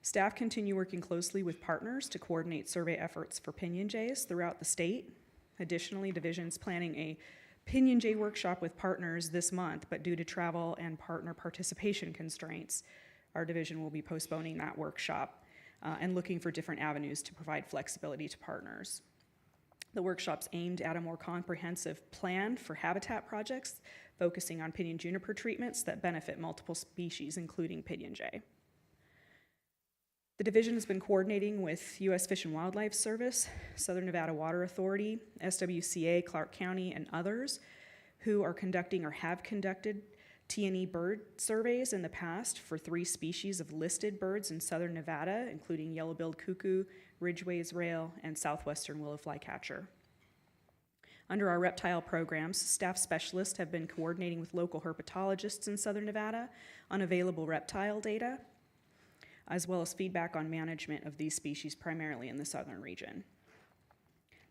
Staff continue working closely with partners to coordinate survey efforts for Pinyon Jays throughout the state. Additionally, Division's planning a Pinyon Jay workshop with partners this month, but due to travel and partner participation constraints, our division will be postponing that workshop and looking for different avenues to provide flexibility to partners. The workshop's aimed at a more comprehensive plan for habitat projects, focusing on pinyon juniper treatments that benefit multiple species, including Pinyon Jay. The division has been coordinating with U.S. Fish and Wildlife Service, Southern Nevada Water Authority, SWCA, Clark County, and others who are conducting or have conducted T&E bird surveys in the past for 3 species of listed birds in southern Nevada, including yellow-billed cuckoo, Ridgway's rail, and southwestern willow flycatcher. Under our reptile programs, staff specialists have been coordinating with local herpetologists in southern Nevada on available reptile data, as well as feedback on management of these species primarily in the southern region.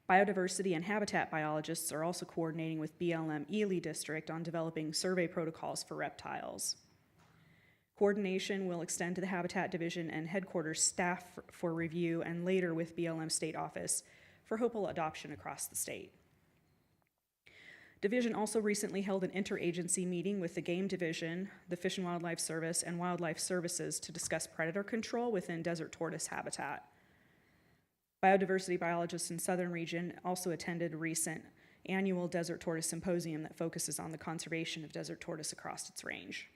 Biodiversity and habitat biologists are also coordinating with BLM Ely District on developing survey protocols for reptiles. Coordination will extend to the Habitat Division and headquarters staff for review, and later with BLM State Office for hopeful adoption across the state. Division also recently held an interagency meeting with the Game Division, the Fish and Wildlife Service, and Wildlife Services to discuss predator control within desert tortoise habitat. Biodiversity biologists in Southern Region also attended a recent annual Desert Tortoise Symposium that focuses on the conservation of desert tortoise across its range.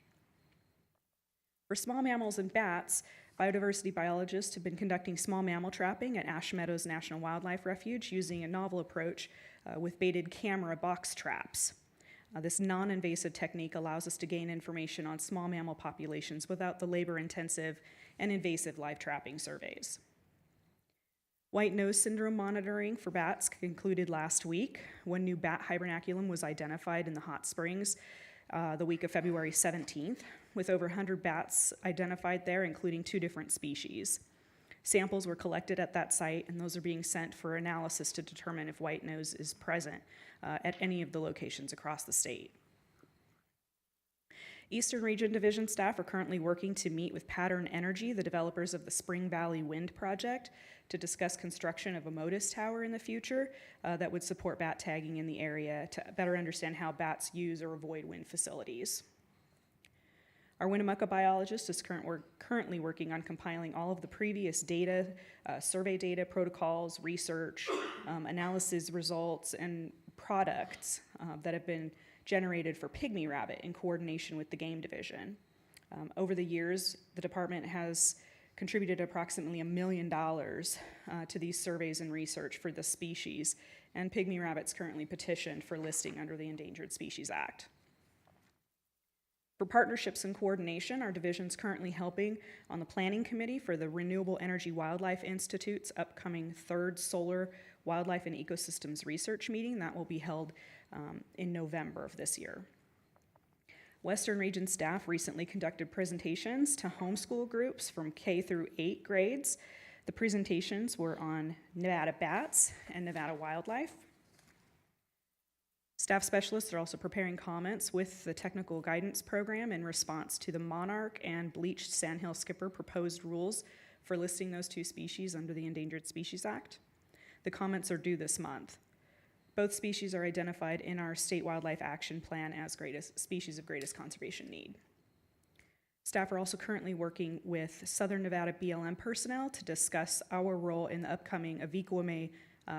For small mammals and bats, biodiversity biologists have been conducting small mammal trapping at Ash Meadows National Wildlife Refuge using a novel approach with baited camera box traps. This non-invasive technique allows us to gain information on small mammal populations without the labor-intensive and invasive live trapping surveys. White nose syndrome monitoring for bats concluded last week. 1 new bat hibernaculum was identified in the hot springs the week of February 17th, with over 100 bats identified there, including 2 different species. Samples were collected at that site, and those are being sent for analysis to determine if white nose is present at any of the locations across the state. Eastern Region Division staff are currently working to meet with Pattern Energy, the developers of the Spring Valley Wind Project, to discuss construction of a MODIS tower in the future that would support bat tagging in the area to better understand how bats use or avoid wind facilities. Our Winnemucca biologist is currently working on compiling all of the previous data, survey data, protocols, research, analysis results, and products that have been generated for pygmy rabbit in coordination with the Game Division. Over the years, the department has contributed approximately $1 million to these surveys and research for the species, and pygmy rabbits currently petitioned for listing under the Endangered Species Act. For partnerships and coordination, our division's currently helping on the planning committee for the Renewable Energy Wildlife Institute's upcoming 3rd Solar Wildlife and Ecosystems Research meeting that will be held in November of this year. Western Region staff recently conducted presentations to homeschool groups from K through 8 grades. The presentations were on Nevada bats and Nevada wildlife. Staff specialists are also preparing comments with the technical guidance program in response to the monarch and bleached sandhill skipper proposed rules for listing those 2 species under the Endangered Species Act. The comments are due this month. Both species are identified in our State Wildlife Action Plan as species of greatest conservation need. Staff are also currently working with Southern Nevada BLM personnel to discuss our role in the upcoming Aviquame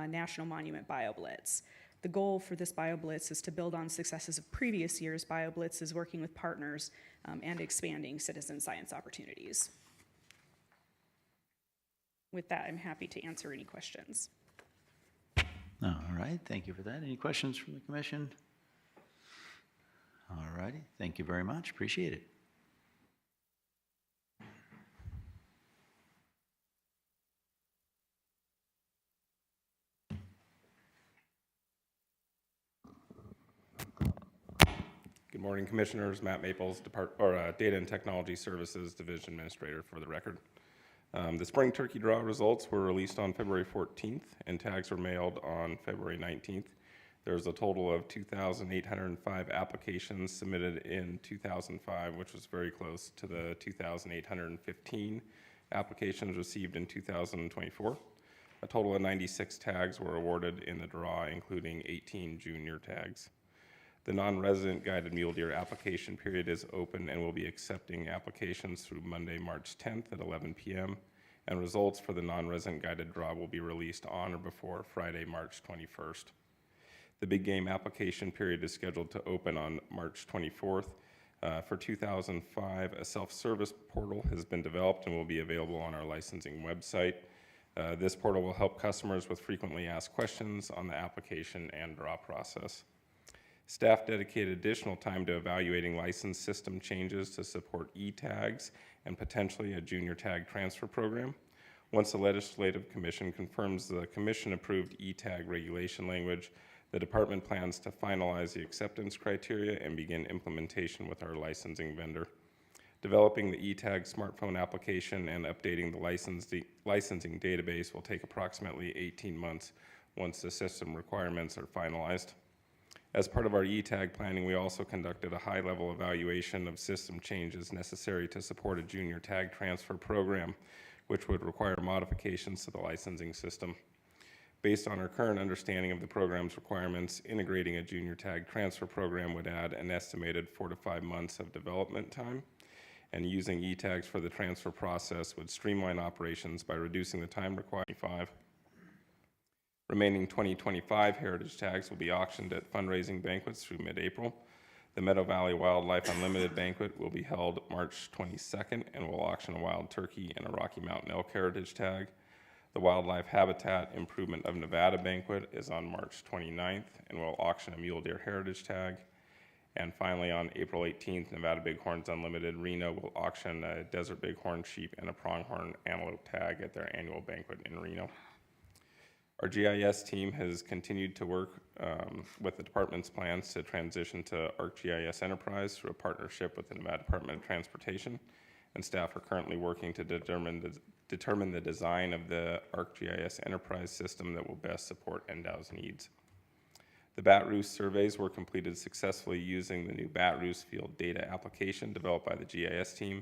National Monument BioBlitz. The goal for this BioBlitz is to build on successes of previous years' BioBlitzes, working with partners and expanding citizen science opportunities. With that, I'm happy to answer any questions. All right, thank you for that. Any questions from the commission? All righty, thank you very much, appreciate it. Good morning, Commissioners. Matt Maples, Data and Technology Services Division Administrator for the record. The spring turkey draw results were released on February 14th, and tags were mailed on February 19th. There's a total of 2,805 applications submitted in 2005, which was very close to the 2,815 applications received in 2024. A total of 96 tags were awarded in the draw, including 18 junior tags. The non-resident guided mule deer application period is open and will be accepting applications through Monday, March 10th at 11 p.m. And results for the non-resident guided draw will be released on or before Friday, March 21st. The big game application period is scheduled to open on March 24th. For 2005, a self-service portal has been developed and will be available on our licensing website. This portal will help customers with frequently asked questions on the application and draw process. Staff dedicated additional time to evaluating license system changes to support e-tags and potentially a junior tag transfer program. Once the Legislative Commission confirms the Commission-approved e-tag regulation language, the Department plans to finalize the acceptance criteria and begin implementation with our licensing vendor. Developing the e-tag smartphone application and updating the licensing database will take approximately 18 months once the system requirements are finalized. As part of our e-tag planning, we also conducted a high-level evaluation of system changes necessary to support a junior tag transfer program, which would require modifications to the licensing system. Based on our current understanding of the program's requirements, integrating a junior tag transfer program would add an estimated 4 to 5 months of development time, and using e-tags for the transfer process would streamline operations by reducing the time required. Remaining 2025 heritage tags will be auctioned at fundraising banquets through mid-April. The Meadow Valley Wildlife Unlimited Banquet will be held March 22nd and will auction a wild turkey and a Rocky Mountain elk heritage tag. The Wildlife Habitat Improvement of Nevada Banquet is on March 29th and will auction a mule deer heritage tag. And finally, on April 18th, Nevada Bighorns Unlimited Reno will auction a desert bighorn sheep and a pronghorn antelope tag at their annual banquet in Reno. Our GIS team has continued to work with the department's plans to transition to ArcGIS Enterprise through a partnership with the Nevada Department of Transportation, and staff are currently working to determine the design of the ArcGIS Enterprise system that will best support NDOW's needs. The Bat Roost surveys were completed successfully using the new Bat Roost field data application developed by the GIS team,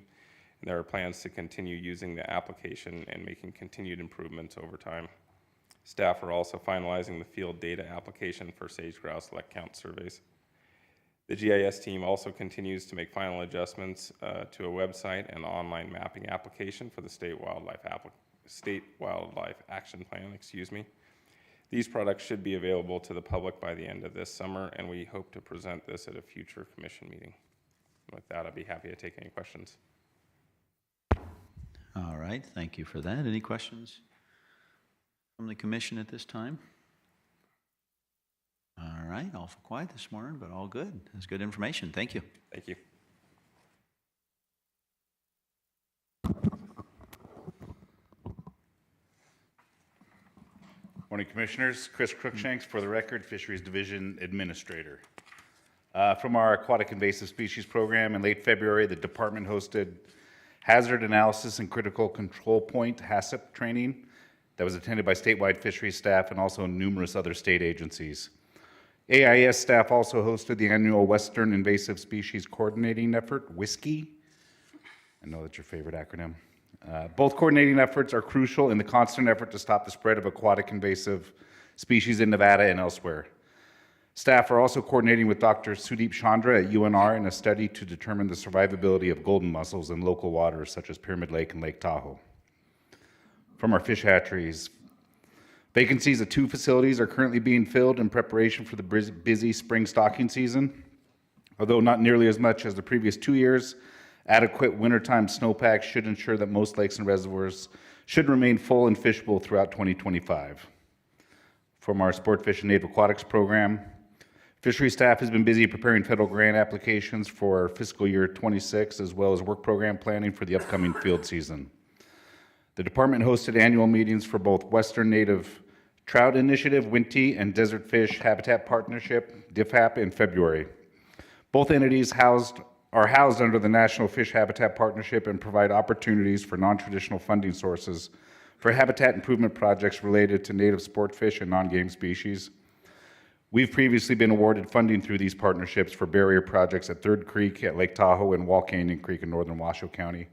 and there are plans to continue using the application and making continued improvements over time. Staff are also finalizing the field data application for sage-grouse elk count surveys. The GIS team also continues to make final adjustments to a website and online mapping application for the State Wildlife Action Plan. These products should be available to the public by the end of this summer, and we hope to present this at a future commission meeting. With that, I'd be happy to take any questions. All right, thank you for that. Any questions from the commission at this time? All right, awful quiet this morning, but all good. That's good information. Thank you. Thank you. Morning, Commissioners. Chris Cruikshanks, for the record, Fisheries Division Administrator. From our Aquatic Invasive Species Program in late February, the department hosted Hazard Analysis and Critical Control Point HACCP training that was attended by statewide fisheries staff and also numerous other state agencies. AIS staff also hosted the annual Western Invasive Species Coordinating Effort, WISCE. I know that's your favorite acronym. Both coordinating efforts are crucial in the constant effort to stop the spread of aquatic invasive species in Nevada and elsewhere. Staff are also coordinating with Dr. Sudeep Chandra at UNR in a study to determine the survivability of golden mussels in local waters such as Pyramid Lake and Lake Tahoe. From our fish hatcheries, vacancies at 2 facilities are currently being filled in preparation for the busy spring stocking season. Although not nearly as much as the previous 2 years, adequate wintertime snowpack should ensure that most lakes and reservoirs should remain full and fishable throughout 2025. From our Sport Fish and Native Aquatics program, Fishery staff has been busy preparing federal grant applications for fiscal year 26, as well as work program planning for the upcoming field season. The department hosted annual meetings for both Western Native Trout Initiative, WNT, and Desert Fish Habitat Partnership, DFHAP, in February. Both entities are housed under the National Fish Habitat Partnership and provide opportunities for non-traditional funding sources for habitat improvement projects related to native sport fish and non-game species. We've previously been awarded funding through these partnerships for barrier projects at Third Creek, at Lake Tahoe, and Wall Canyon Creek in northern Washoe County.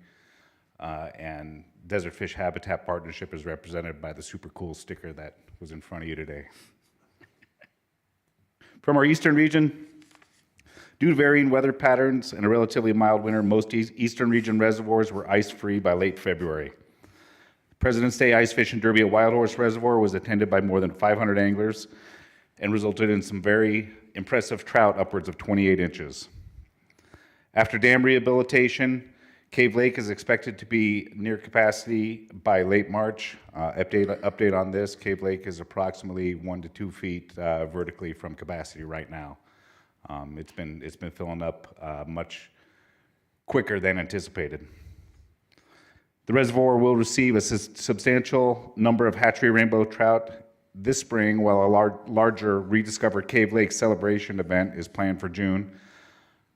And Desert Fish Habitat Partnership is represented by the super cool sticker that was in front of you today. From our eastern region, due to varying weather patterns and a relatively mild winter, most eastern region reservoirs were ice-free by late February. President's Day Ice Fishing Derby at Wild Horse Reservoir was attended by more than 500 anglers and resulted in some very impressive trout upwards of 28 inches. After dam rehabilitation, Cave Lake is expected to be near capacity by late March. Update on this, Cave Lake is approximately 1 to 2 feet vertically from capacity right now. It's been filling up much quicker than anticipated. The reservoir will receive a substantial number of hatchery rainbow trout this spring, while a larger Rediscover Cave Lake celebration event is planned for June.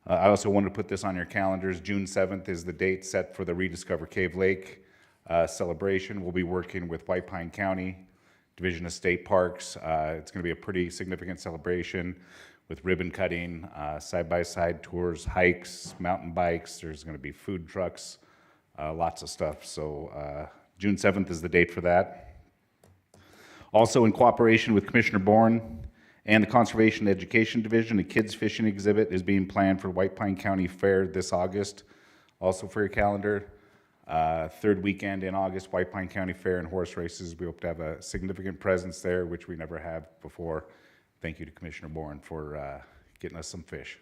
I also wanted to put this on your calendars. June 7th is the date set for the Rediscover Cave Lake celebration. We'll be working with White Pine County Division of State Parks. It's going to be a pretty significant celebration with ribbon cutting, side-by-side tours, hikes, mountain bikes. There's going to be food trucks, lots of stuff. So June 7th is the date for that. Also, in cooperation with Commissioner Bourne and the Conservation Education Division, a kids fishing exhibit is being planned for White Pine County Fair this August. Also for your calendar, third weekend in August, White Pine County Fair and horse races. We hope to have a significant presence there, which we never have before. Thank you to Commissioner Bourne for getting us some fish.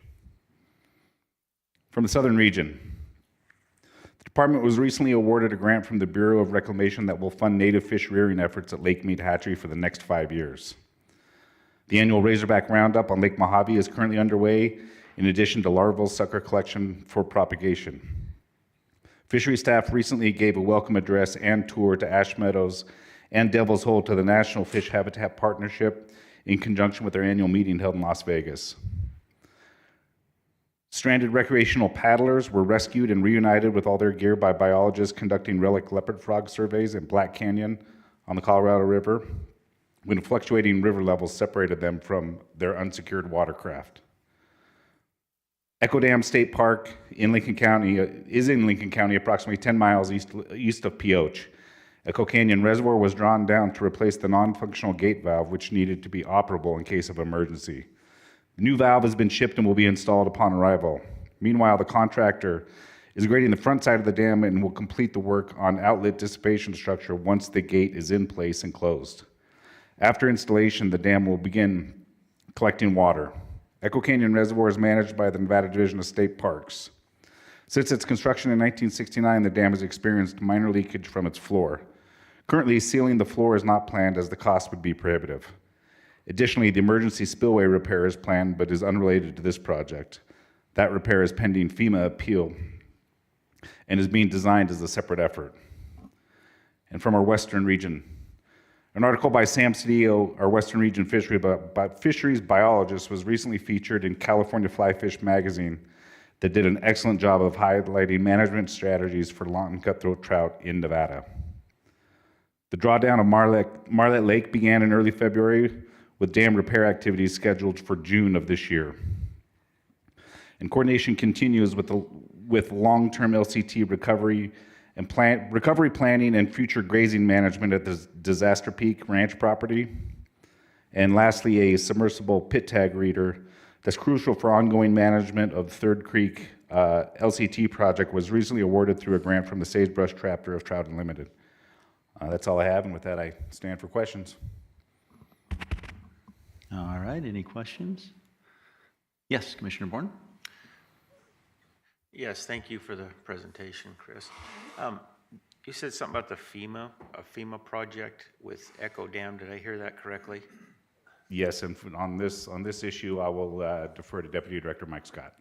From the southern region, the department was recently awarded a grant from the Bureau of Reclamation that will fund native fish rearing efforts at Lake Mead Hatchery for the next 5 years. The annual Razorback Roundup on Lake Mojave is currently underway, in addition to larval sucker collection for propagation. Fishery staff recently gave a welcome address and tour to Ash Meadows and Devil's Hole to the National Fish Habitat Partnership in conjunction with their annual meeting held in Las Vegas. Stranded recreational paddlers were rescued and reunited with all their gear by biologists conducting relic leopard frog surveys in Black Canyon on the Colorado River, when fluctuating river levels separated them from their unsecured watercraft. Echo Dam State Park in Lincoln County is in Lincoln County, approximately 10 miles east of Pioche. Echo Canyon Reservoir was drawn down to replace the non-functional gate valve, which needed to be operable in case of emergency. The new valve has been shipped and will be installed upon arrival. Meanwhile, the contractor is grading the front side of the dam and will complete the work on outlet dissipation structure once the gate is in place and closed. After installation, the dam will begin collecting water. Echo Canyon Reservoir is managed by the Nevada Division of State Parks. Since its construction in 1969, the dam has experienced minor leakage from its floor. Currently, sealing the floor is not planned as the cost would be prohibitive. Additionally, the emergency spillway repair is planned but is unrelated to this project. That repair is pending FEMA appeal and is being designed as a separate effort. And from our western region, an article by Sam Cedillo, our Western Region fisheries biologist, was recently featured in California Fly Fish magazine that did an excellent job of highlighting management strategies for long cutthroat trout in Nevada. The drawdown of Marlet Lake began in early February, with dam repair activities scheduled for June of this year. And coordination continues with long-term LCT recovery planning and future grazing management at the Disaster Peak Ranch property. And lastly, a submersible pit tag reader that's crucial for ongoing management of Third Creek LCT project was recently awarded through a grant from the Sagebrush chapter of Trout Unlimited. That's all I have, and with that, I stand for questions. All right, any questions? Yes, Commissioner Bourne? Yes, thank you for the presentation, Chris. You said something about a FEMA project with Echo Dam. Did I hear that correctly? Yes, and on this issue, I will defer to Deputy Director Mike Scott.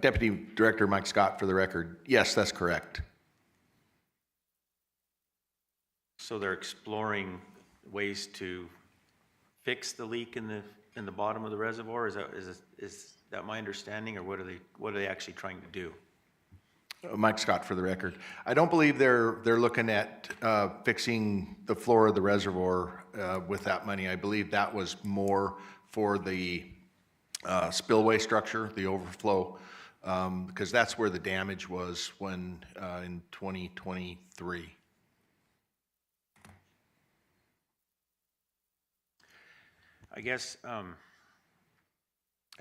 Deputy Director Mike Scott, for the record. Yes, that's correct. So they're exploring ways to fix the leak in the bottom of the reservoir? Is that my understanding, or what are they actually trying to do? Mike Scott, for the record. I don't believe they're looking at fixing the floor of the reservoir with that money. I believe that was more for the spillway structure, the overflow, because that's where the damage was when in 2023. I guess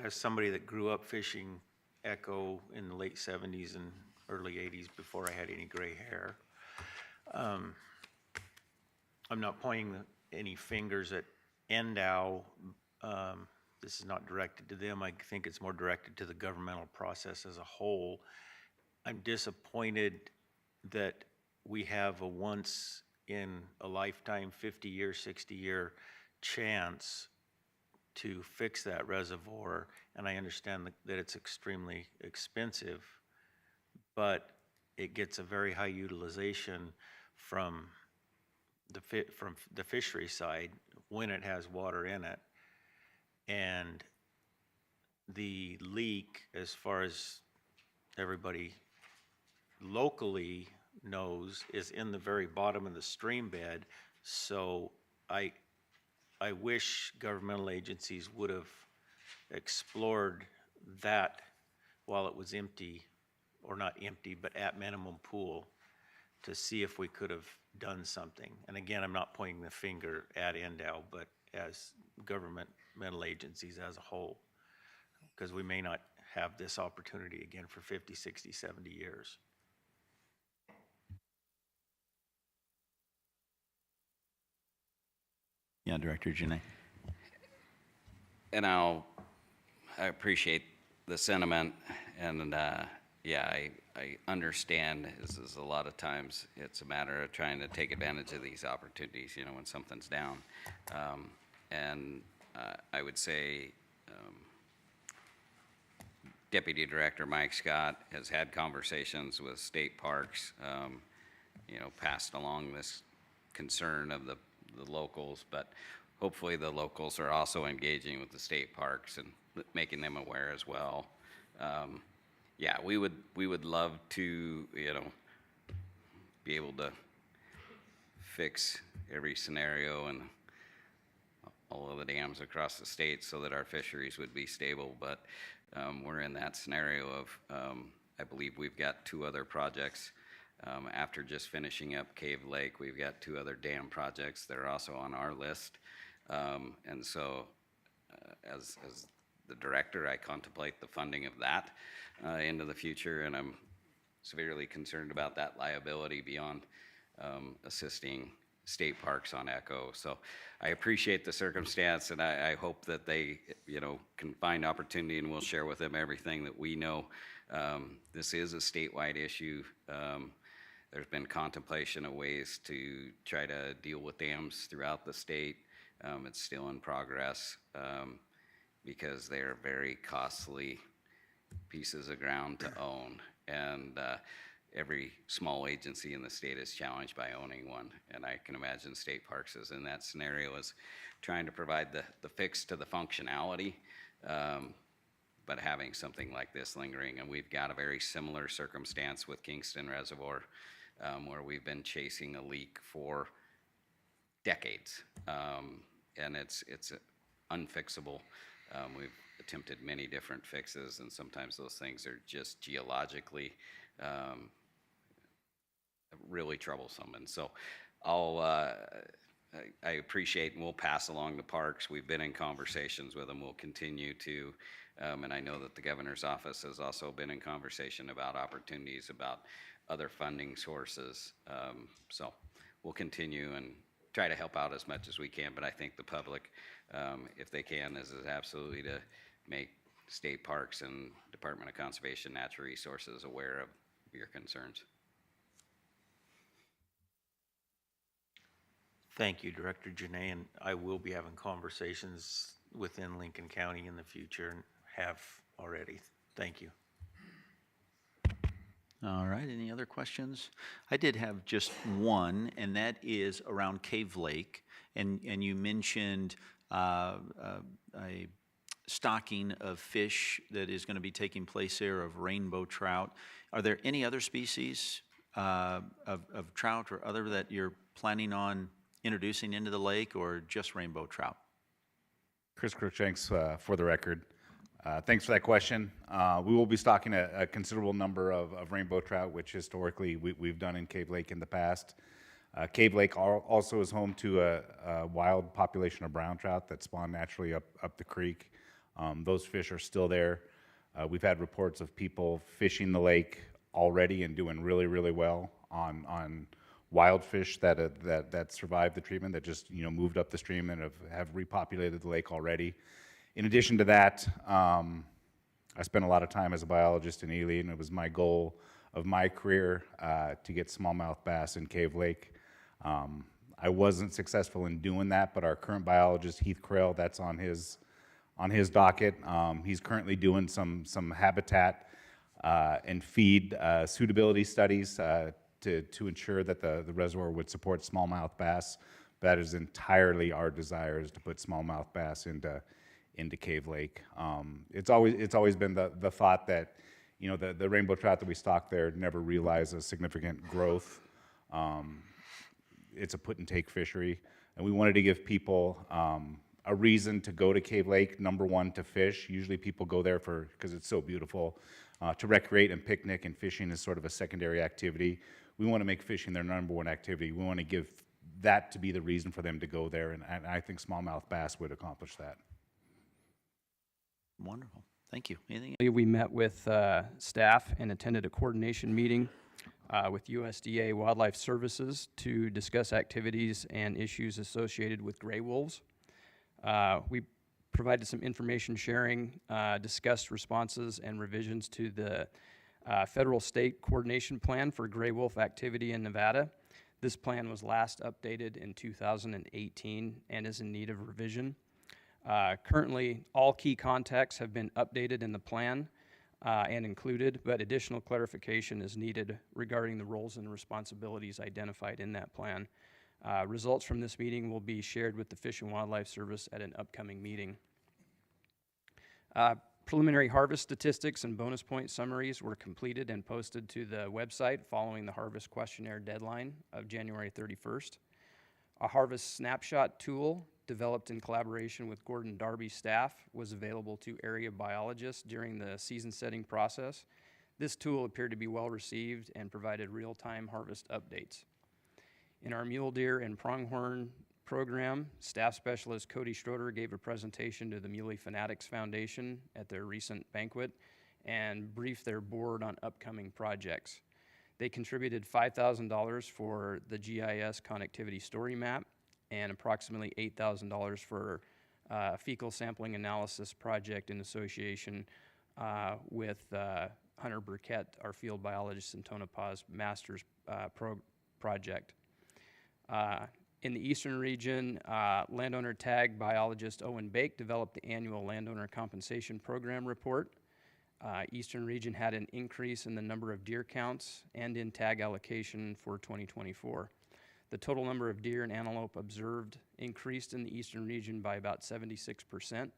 as somebody that grew up fishing Echo in the late 70s and early 80s before I had any gray hair, I'm not pointing any fingers at NDOW. This is not directed to them. I think it's more directed to the governmental process as a whole. I'm disappointed that we have a once in a lifetime 50-year, 60-year chance to fix that reservoir, and I understand that it's extremely expensive, but it gets a very high utilization from the fishery side when it has water in it. And the leak, as far as everybody locally knows, is in the very bottom of the stream bed. So I wish governmental agencies would have explored that while it was empty, or not empty, but at minimum pool, to see if we could have done something. And again, I'm not pointing the finger at NDOW, but as governmental agencies as a whole, because we may not have this opportunity again for 50, 60, 70 years. Yeah, Director Janae. And I appreciate the sentiment, and yeah, I understand is a lot of times it's a matter of trying to take advantage of these opportunities, you know, when something's down. And I would say Deputy Director Mike Scott has had conversations with state parks, you know, passed along this concern of the locals, but hopefully the locals are also engaging with the state parks and making them aware as well. Yeah, we would love to, you know, be able to fix every scenario and all of the dams across the state so that our fisheries would be stable, but we're in that scenario of, I believe we've got 2 other projects. After just finishing up Cave Lake, we've got 2 other dam projects that are also on our list. And so as the director, I contemplate the funding of that into the future, and I'm severely concerned about that liability beyond assisting state parks on Echo. So I appreciate the circumstance, and I hope that they, you know, can find opportunity, and we'll share with them everything that we know. This is a statewide issue. There's been contemplation of ways to try to deal with dams throughout the state. It's still in progress because they are very costly pieces of ground to own. And every small agency in the state is challenged by owning one. And I can imagine state parks is in that scenario, is trying to provide the fix to the functionality, but having something like this lingering. And we've got a very similar circumstance with Kingston Reservoir, where we've been chasing a leak for decades. And it's unfixable. We've attempted many different fixes, and sometimes those things are just geologically really troublesome. And so I appreciate, and we'll pass along the parks. We've been in conversations with them. We'll continue to, and I know that the governor's office has also been in conversation about opportunities, about other funding sources. So we'll continue and try to help out as much as we can, but I think the public, if they can, is absolutely to make state parks and Department of Conservation Natural Resources aware of your concerns. Thank you, Director Janae, and I will be having conversations within Lincoln County in the future and have already. Thank you. All right, any other questions? I did have just one, and that is around Cave Lake. And you mentioned a stocking of fish that is going to be taking place there, of rainbow trout. Are there any other species of trout or other that you're planning on introducing into the lake, or just rainbow trout? Chris Crookshanks, for the record. Thanks for that question. We will be stocking a considerable number of rainbow trout, which historically we've done in Cave Lake in the past. Cave Lake also is home to a wild population of brown trout that spawn naturally up the creek. Those fish are still there. We've had reports of people fishing the lake already and doing really, really well on wild fish that survived the treatment, that just moved up the stream and have repopulated the lake already. In addition to that, I spent a lot of time as a biologist in Ely, and it was my goal of my career to get smallmouth bass in Cave Lake. I wasn't successful in doing that, but our current biologist, Heath Crail, that's on his docket. He's currently doing some habitat and feed suitability studies to ensure that the reservoir would support smallmouth bass. That is entirely our desire, is to put smallmouth bass into Cave Lake. It's always been the thought that the rainbow trout that we stock there never realize a significant growth. It's a put and take fishery, and we wanted to give people a reason to go to Cave Lake. Number one, to fish. Usually people go there because it's so beautiful, to recreate and picnic, and fishing is sort of a secondary activity. We want to make fishing their number one activity. We want to give that to be the reason for them to go there, and I think smallmouth bass would accomplish that. Wonderful. Thank you. Anything? We met with staff and attended a coordination meeting with USDA Wildlife Services to discuss activities and issues associated with gray wolves. We provided some information sharing, discussed responses and revisions to the federal state coordination plan for gray wolf activity in Nevada. This plan was last updated in 2018 and is in need of revision. Currently, all key contacts have been updated in the plan and included, but additional clarification is needed regarding the roles and responsibilities identified in that plan. Results from this meeting will be shared with the Fish and Wildlife Service at an upcoming meeting. Preliminary harvest statistics and bonus point summaries were completed and posted to the website following the harvest questionnaire deadline of January 31st. A harvest snapshot tool developed in collaboration with Gordon Darby's staff was available to area biologists during the season setting process. This tool appeared to be well received and provided real-time harvest updates. In our mule deer and pronghorn program, staff specialist Cody Schroeder gave a presentation to the Muley Fanatics Foundation at their recent banquet and briefed their board on upcoming projects. They contributed $5,000 for the GIS connectivity story map and approximately $8,000 for a fecal sampling analysis project in association with Hunter Burkett, our field biologist in Tonopah's master's project. In the eastern region, landowner tag biologist Owen Bake developed the annual landowner compensation program report. Eastern region had an increase in the number of deer counts and in tag allocation for 2024. The total number of deer and antelope observed increased in the eastern region by about 76%,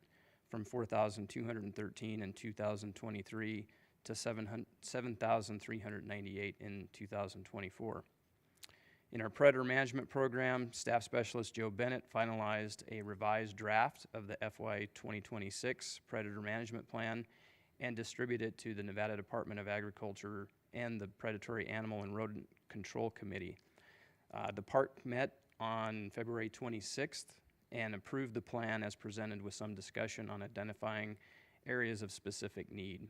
from 4,213 in 2023 to 7,398 in 2024. In our predator management program, staff specialist Joe Bennett finalized a revised draft of the FY 2026 predator management plan and distributed it to the Nevada Department of Agriculture and the Predatory Animal and Rodent Control Committee. The park met on February 26th and approved the plan as presented, with some discussion on identifying areas of specific need.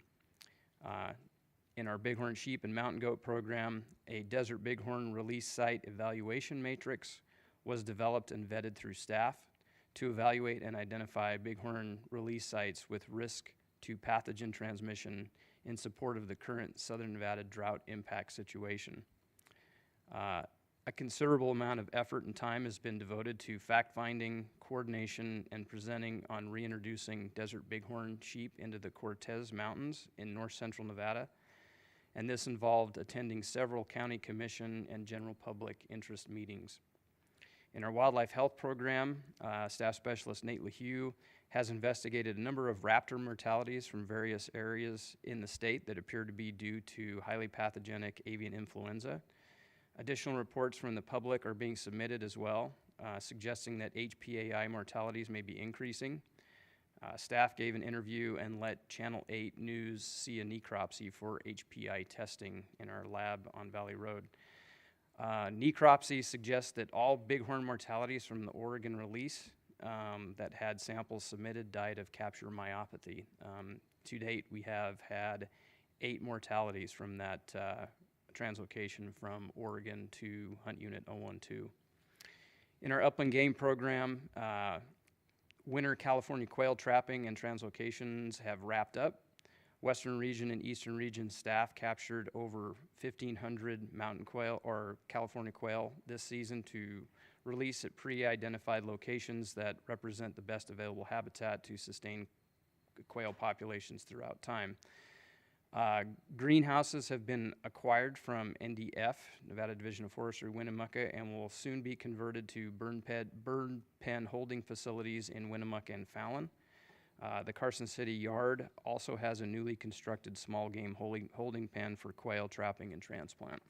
In our bighorn sheep and mountain goat program, a desert bighorn release site evaluation matrix was developed and vetted through staff to evaluate and identify bighorn release sites with risk to pathogen transmission in support of the current Southern Nevada drought impact situation. A considerable amount of effort and time has been devoted to fact-finding, coordination, and presenting on reintroducing desert bighorn sheep into the Cortez Mountains in north central Nevada. And this involved attending several county commission and general public interest meetings. In our wildlife health program, staff specialist Nate LaHue has investigated a number of raptor mortalities from various areas in the state that appear to be due to highly pathogenic avian influenza. Additional reports from the public are being submitted as well, suggesting that HPAI mortalities may be increasing. Staff gave an interview and let Channel 8 News see a necropsy for HPI testing in our lab on Valley Road. Necropsy suggests that all bighorn mortalities from the Oregon release that had samples submitted died of capture myopathy. To date, we have had 8 mortalities from that translocation from Oregon to Hunt Unit 012. In our upland game program, winter California quail trapping and translocations have wrapped up. Western region and eastern region staff captured over 1,500 mountain quail or California quail this season to release at pre-identified locations that represent the best available habitat to sustain quail populations throughout time. Greenhouses have been acquired from NDF, Nevada Division of Forestry, Winnemucca, and will soon be converted to burn pen holding facilities in Winnemucca and Fallon. The Carson City Yard also has a newly constructed small game holding pen for quail trapping and transplant.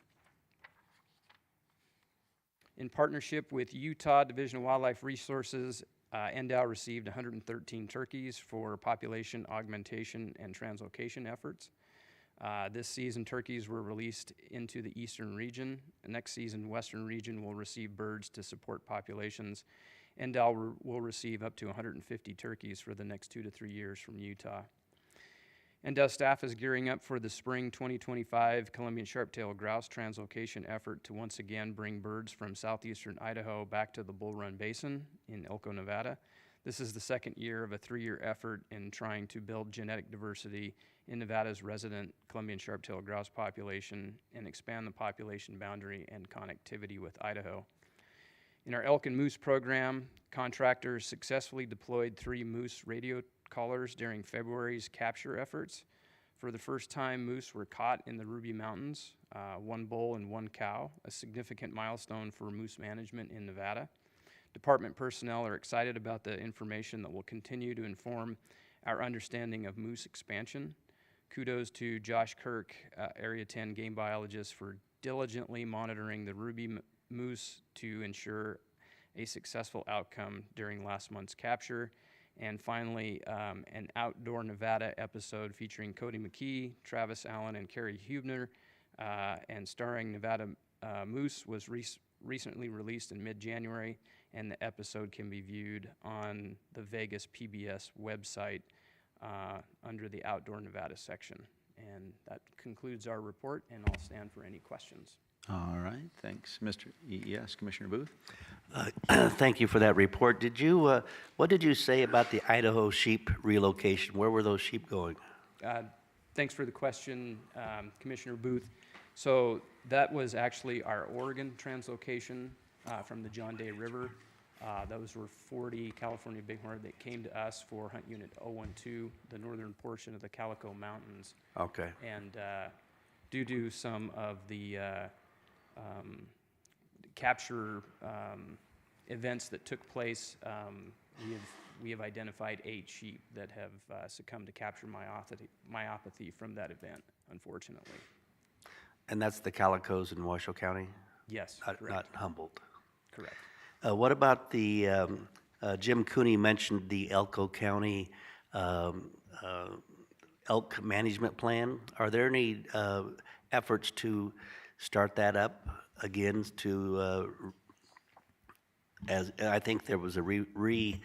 In partnership with Utah Division of Wildlife Resources, NDOW received 113 turkeys for population augmentation and translocation efforts. This season, turkeys were released into the eastern region. Next season, western region will receive birds to support populations. NDOW will receive up to 150 turkeys for the next 2 to 3 years from Utah. NDOW staff is gearing up for the spring 2025 Columbian sharp-tailed grouse translocation effort to once again bring birds from southeastern Idaho back to the Bull Run Basin in Elko, Nevada. This is the second year of a 3-year effort in trying to build genetic diversity in Nevada's resident Columbian sharp-tailed grouse population and expand the population boundary and connectivity with Idaho. In our elk and moose program, contractors successfully deployed 3 moose radio collars during February's capture efforts. For the first time, moose were caught in the Ruby Mountains, 1 bull and 1 cow, a significant milestone for moose management in Nevada. Department personnel are excited about the information that will continue to inform our understanding of moose expansion. Kudos to Josh Kirk, Area 10 game biologist, for diligently monitoring the Ruby moose to ensure a successful outcome during last month's capture. And finally, an Outdoor Nevada episode featuring Cody McKee, Travis Allen, and Carrie Hubner, and starring Nevada moose was recently released in mid-January, and the episode can be viewed on the Vegas PBS website under the Outdoor Nevada section. And that concludes our report, and I'll stand for any questions. All right, thanks. Yes, Commissioner Booth? Thank you for that report. What did you say about the Idaho sheep relocation? Where were those sheep going? Thanks for the question, Commissioner Booth. So that was actually our Oregon translocation from the John Day River. Those were 40 California bighorn that came to us for Hunt Unit 012, the northern portion of the Calico Mountains. Okay. And due to some of the capture events that took place, we have identified 8 sheep that have succumbed to capture myopathy from that event, unfortunately. And that's the Calicos in Washoe County? Yes, Not correct. Humboldt? Correct. What about the, Jim Cooney mentioned the Elko County elk management plan. Are there any efforts to start that up again as I think there was a repurpose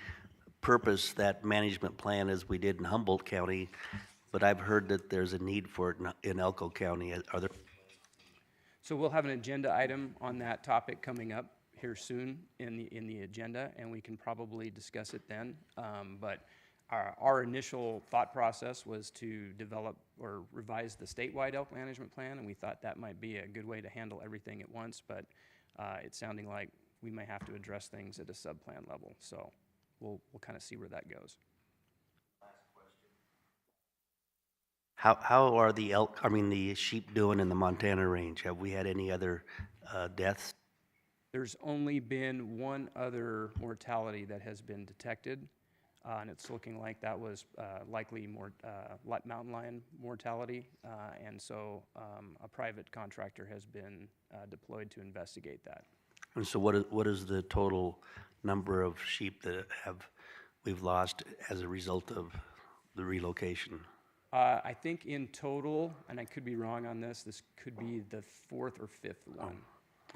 that management plan as we did in Humboldt County, but I've heard that there's a need for it in Elko County. Are there? So we'll have an agenda item on that topic coming up here soon in the agenda, and we can probably discuss it then. But Our initial thought process was to develop or revise the statewide elk management plan, and we thought that might be a good way to handle everything at once, but it's sounding like we may have to address things at a sub-plan level. So we'll kind of see where that goes. How are the elk, I mean, the sheep doing in the Montana range? Have we had any other deaths? There's only been one other mortality that has been detected, and it's looking like that was likely more mountain lion mortality, and so a private contractor has been deployed to investigate that. And so what is the total number of sheep that we've lost as a result of the relocation? I think in total, and I could be wrong on this, this could be the fourth or fifth one.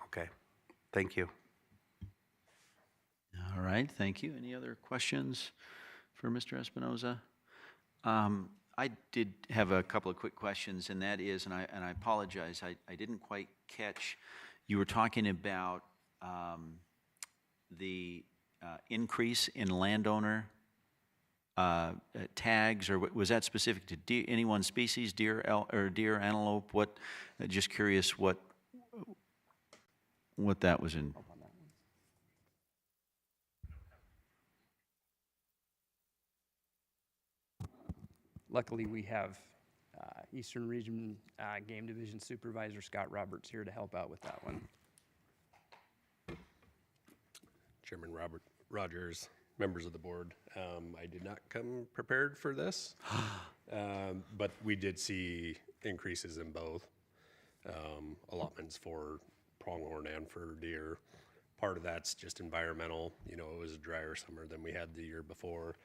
Okay, thank you. All right, thank you. Any other questions for Mr. Espinoza? I did have a couple of quick questions, and that is, and I apologize, I didn't quite catch, you were talking about the increase in landowner tags, or was that specific to deer, any one species, deer, or deer, antelope? What? Just curious what that was in. Luckily, we have Eastern Region Game Division Supervisor Scott Roberts here to help out with that one. Chairman Rogers, members of the board, I did not come prepared for this, but we did see increases in both allotments for pronghorn and for deer. Part of that's just environmental. You know, it was a drier summer than we had the year before,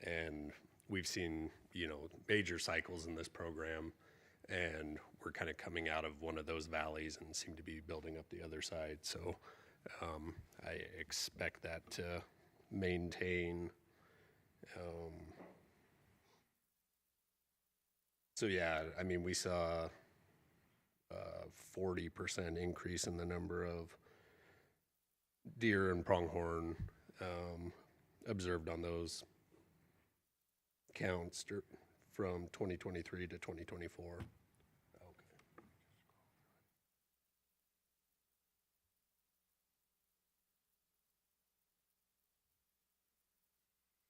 and we've seen, you know, major cycles in this program, and we're kind of coming out of one of those valleys and seem to be building up the other side. So I expect that to maintain. So yeah, I mean, we saw a 40% increase in the number of deer and pronghorn observed on those counts from 2023 to 2024.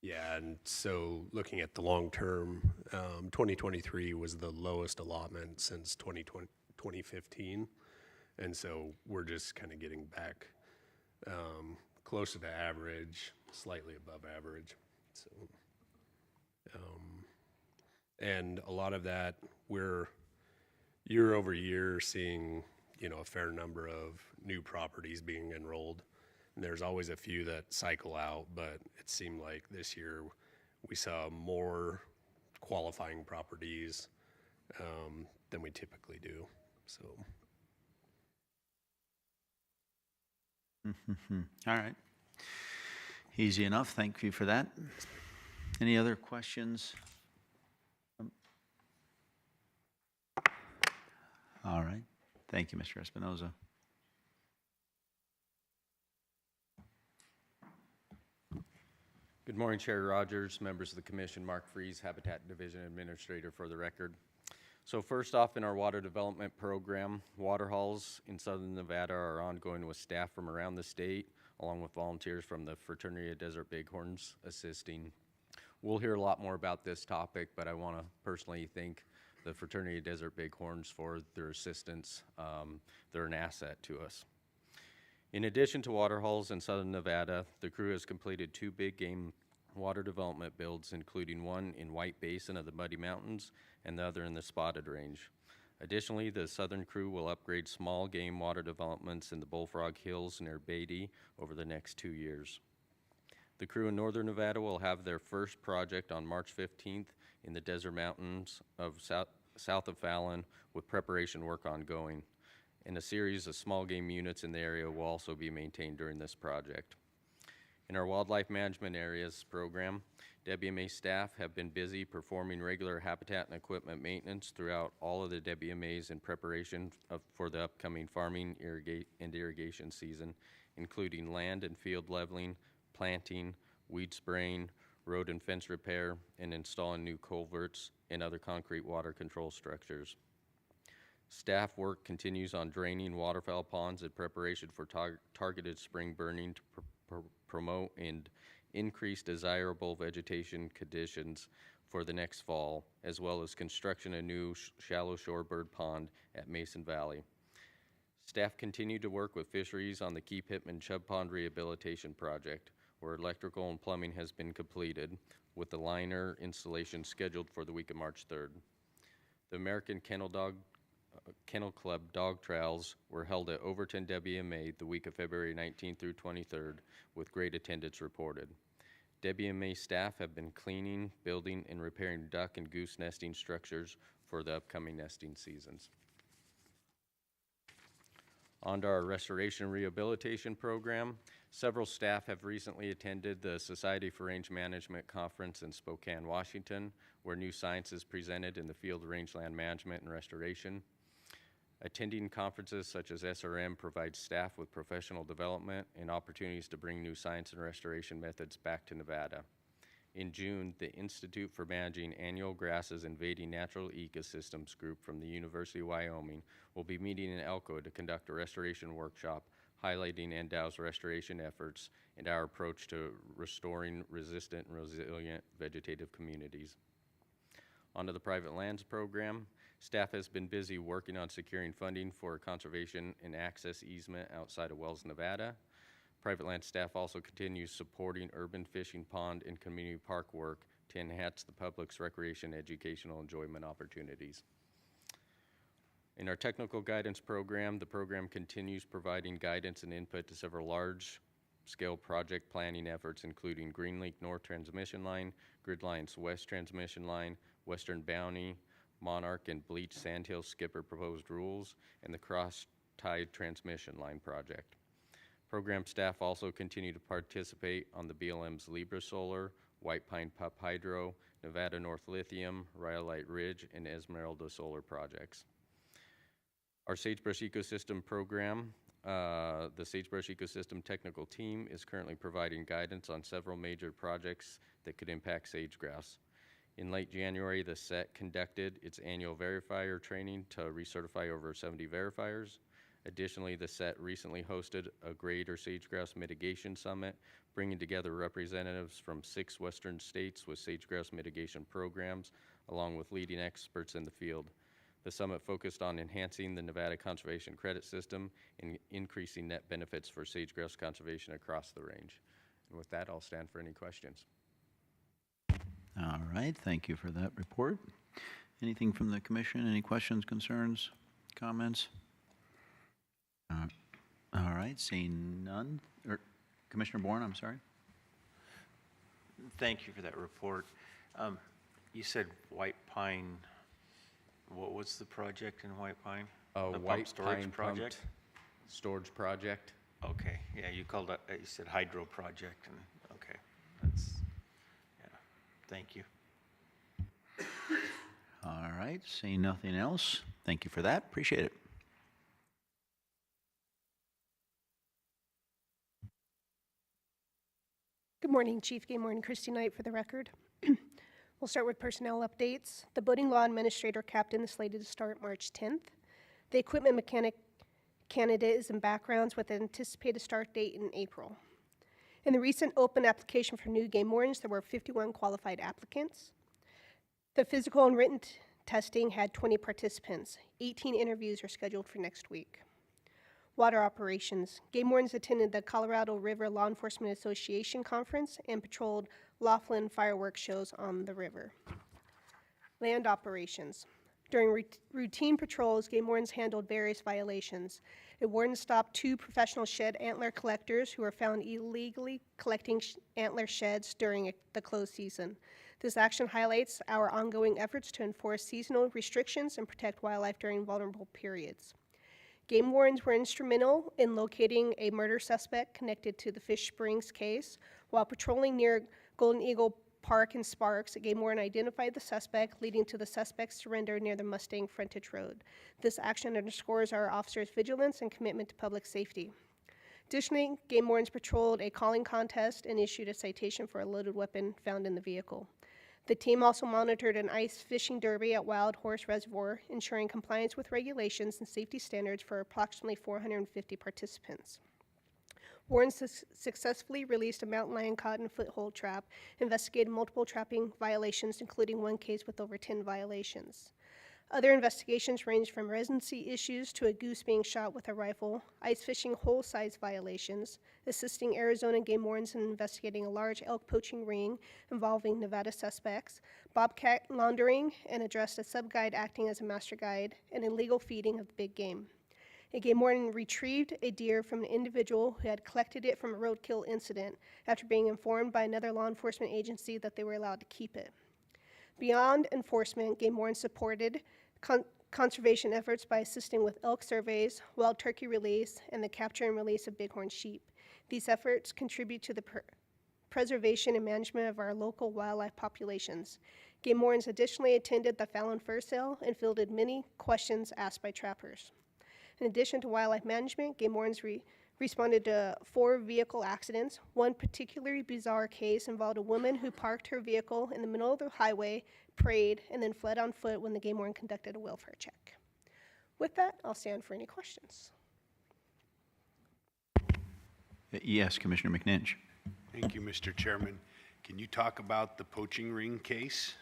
Yeah, and so looking at the long term, 2023 was the lowest allotment since 2015, and so we're just kind of getting back closer to average, slightly above average. So, and a lot of that, we're year over year seeing, you know, a fair number of new properties being enrolled. And there's always a few that cycle out, but it seemed like this year we saw more qualifying properties than we typically do. So. All right. Easy enough. Thank you for that. Any other questions? All right. Thank you, Mr. Espinoza. Good morning, Chair Rogers, members of the Commission, Mark Freeze, Habitat Division Administrator for the record. So first off, in our water development program, water hauls in Southern Nevada are ongoing with staff from around the state, along with volunteers from the Fraternity of Desert Bighorns assisting. We'll hear a lot more about this topic, but I want to personally thank the Fraternity of Desert Bighorns for their assistance. They're an asset to us. In addition to water hauls in Southern Nevada, the crew has completed 2 big game water development builds, including one in White Basin of the Muddy Mountains and the other in the Spotted Range. Additionally, the Southern crew will upgrade small game water developments in the Bullfrog Hills near Beatty over the next 2 years. The crew in Northern Nevada will have their first project on March 15th in the Desert Mountains of south of Fallon, with preparation work ongoing. And a series of small game units in the area will also be maintained during this project. In our wildlife management areas program, WMA staff have been busy performing regular habitat and equipment maintenance throughout all of the WMAs in preparation for the upcoming farming and irrigation season, including land and field leveling, planting, weed spraying, road and fence repair, and installing new culverts and other concrete water control structures. Staff work continues on draining waterfowl ponds in preparation for targeted spring burning to promote and increase desirable vegetation conditions for the next fall, as well as construction of a new shallow shorebird pond at Mason Valley. Staff continue to work with fisheries on the Key Pittman Chub Pond Rehabilitation Project, where electrical and plumbing has been completed, with the liner installation scheduled for the week of March 3rd. The American Kennel Club dog trials were held at Overton WMA the week of February 19th through 23rd, with great attendance reported. WMA staff have been cleaning, building, and repairing duck and goose nesting structures for the upcoming nesting seasons. On to our restoration rehabilitation program. Several staff have recently attended the Society for Range Management Conference in Spokane, Washington, where new science is presented in the field of rangeland management and restoration. Attending conferences such as SRM provides staff with professional development and opportunities to bring new science and restoration methods back to Nevada. In June, the Institute for Managing Annual Grasses Invading Natural Ecosystems group from the University of Wyoming will be meeting in Elko to conduct a restoration workshop highlighting NDOW's restoration efforts and our approach to restoring resistant and resilient vegetative communities. On to the private lands program. Staff has been busy working on securing funding for a conservation and access easement outside of Wells, Nevada. Private land staff also continues supporting urban fishing pond and community park work to enhance the public's recreation, educational enjoyment opportunities. In our technical guidance program, the program continues providing guidance and input to several large-scale project planning efforts, including Greenlink North Transmission Line, Grid Lines West Transmission Line, Western Bounty, Monarch and Bleach Sandhill Skipper proposed rules, and the Cross-Tide Transmission Line project. Program staff also continue to participate on the BLM's Libra Solar, White Pine Pup Hydro, Nevada North Lithium, Rhyolite Ridge, and Esmeralda Solar projects. Our Sagebrush Ecosystem program, the Sagebrush Ecosystem technical team is currently providing guidance on several major projects that could impact sage-grouse. In late January, the SET conducted its annual verifier training to recertify over 70 verifiers. Additionally, the SET recently hosted a greater sage-grouse mitigation summit, bringing together representatives from 6 western states with sage-grouse mitigation programs, along with leading experts in the field. The summit focused on enhancing the Nevada conservation credit system and increasing net benefits for sage-grouse conservation across the range. And with that, I'll stand for any questions. All right, thank you for that report. Anything from the commission? Any questions, concerns, comments? All right, seeing none. Commissioner Bourne, I'm sorry. Thank you for that report. You said White Pine, what was the project in White Pine? The White storage Pine project? pumped storage project. Okay, yeah, you called it, you said hydro project, and, okay, that's, yeah, thank you. All right, seeing nothing else. Thank you for that, appreciate it. Good morning, Chief Game Warden Christy Knight for the record. We'll start with personnel updates. The boating law administrator captain is slated to start March 10th. The equipment mechanic candidate is in backgrounds with an anticipated start date in April. In the recent open application for new game wardens, there were 51 qualified applicants. The physical and written testing had 20 participants. 18 interviews are scheduled for next week. Water operations. Game wardens attended the Colorado River Law Enforcement Association Conference and patrolled Laughlin fireworks shows on the river. Land operations. During routine patrols, game wardens handled various violations. A warden stopped 2 professional shed antler collectors who were found illegally collecting antler sheds during the closed season. This action highlights our ongoing efforts to enforce seasonal restrictions and protect wildlife during vulnerable periods. Game wardens were instrumental in locating a murder suspect connected to the Fish Springs case. While patrolling near Golden Eagle Park in Sparks, a game warden identified the suspect, leading to the suspect's surrender near the Mustang Frontage Road. This action underscores our officers' vigilance and commitment to public safety. Additionally, game wardens patrolled a calling contest and issued a citation for a loaded weapon found in the vehicle. The team also monitored an ice fishing derby at Wild Horse Reservoir, ensuring compliance with regulations and safety standards for approximately 450 participants. Wardens successfully released a mountain lion cotton foothold trap, investigated multiple trapping violations, including one case with over 10 violations. Other investigations ranged from residency issues to a goose being shot with a rifle, ice fishing hole size violations, assisting Arizona game wardens in investigating a large elk poaching ring involving Nevada suspects, bobcat laundering, and addressed a sub-guide acting as a master guide, and illegal feeding of the big game. A game warden retrieved a deer from an individual who had collected it from a roadkill incident after being informed by another law enforcement agency that they were allowed to keep it. Beyond enforcement, game wardens supported conservation efforts by assisting with elk surveys, wild turkey release, and the capture and release of bighorn sheep. These efforts contribute to the preservation and management of our local wildlife populations. Game wardens additionally attended the Fallon Fur Sale and fielded many questions asked by trappers. In addition to wildlife management, game wardens responded to 4 vehicle accidents. One particularly bizarre case involved a woman who parked her vehicle in the middle of the highway, prayed, and then fled on foot when the game warden conducted a welfare check. With that, I'll stand for any questions. Yes, Commissioner McNinch. Thank you, Mr. Chairman. Can you talk about the poaching ring case?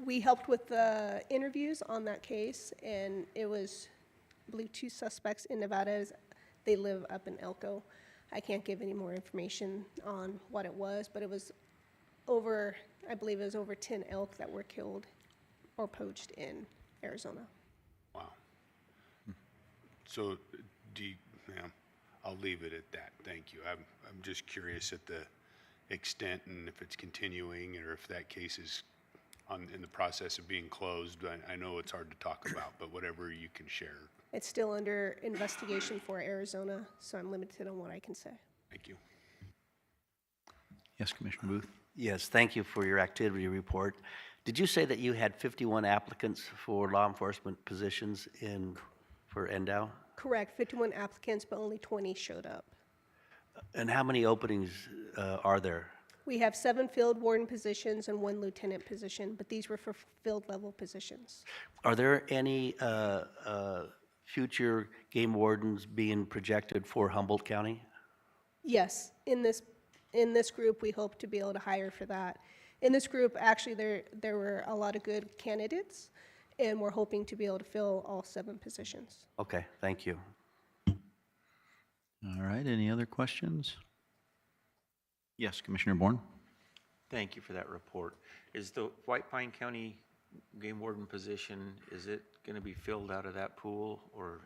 We helped with the interviews on that case, and it was, I believe, 2 suspects in Nevada. They live up in Elko. I can't give any more information on what it was, but it was over, I believe it was over 10 elk that were killed or poached in Arizona. Wow. So, I'll leave it at that. Thank you. I'm just curious at the extent and if it's continuing or if that case is in the process of being closed. I know it's hard to talk about, but whatever you can share. It's still under investigation for Arizona, so I'm limited on what I can say. Thank you. Yes, Commissioner Booth. Yes, thank you for your activity report. Did you say that you had 51 applicants for law enforcement positions for NDOW? Correct, 51 applicants, but only 20 showed up. And how many openings are there? We have 7 field warden positions and 1 lieutenant position, but these were for field level positions. Are there any future game wardens being projected for Humboldt County? Yes, in this group, we hope to be able to hire for that. In this group, actually, there were a lot of good candidates, and we're hoping to be able to fill all 7 positions. Okay, thank you. All right, any other questions? Yes, Commissioner Bourne. Thank you for that report. Is the White Pine County game warden position, is it going to be filled out of that pool, or?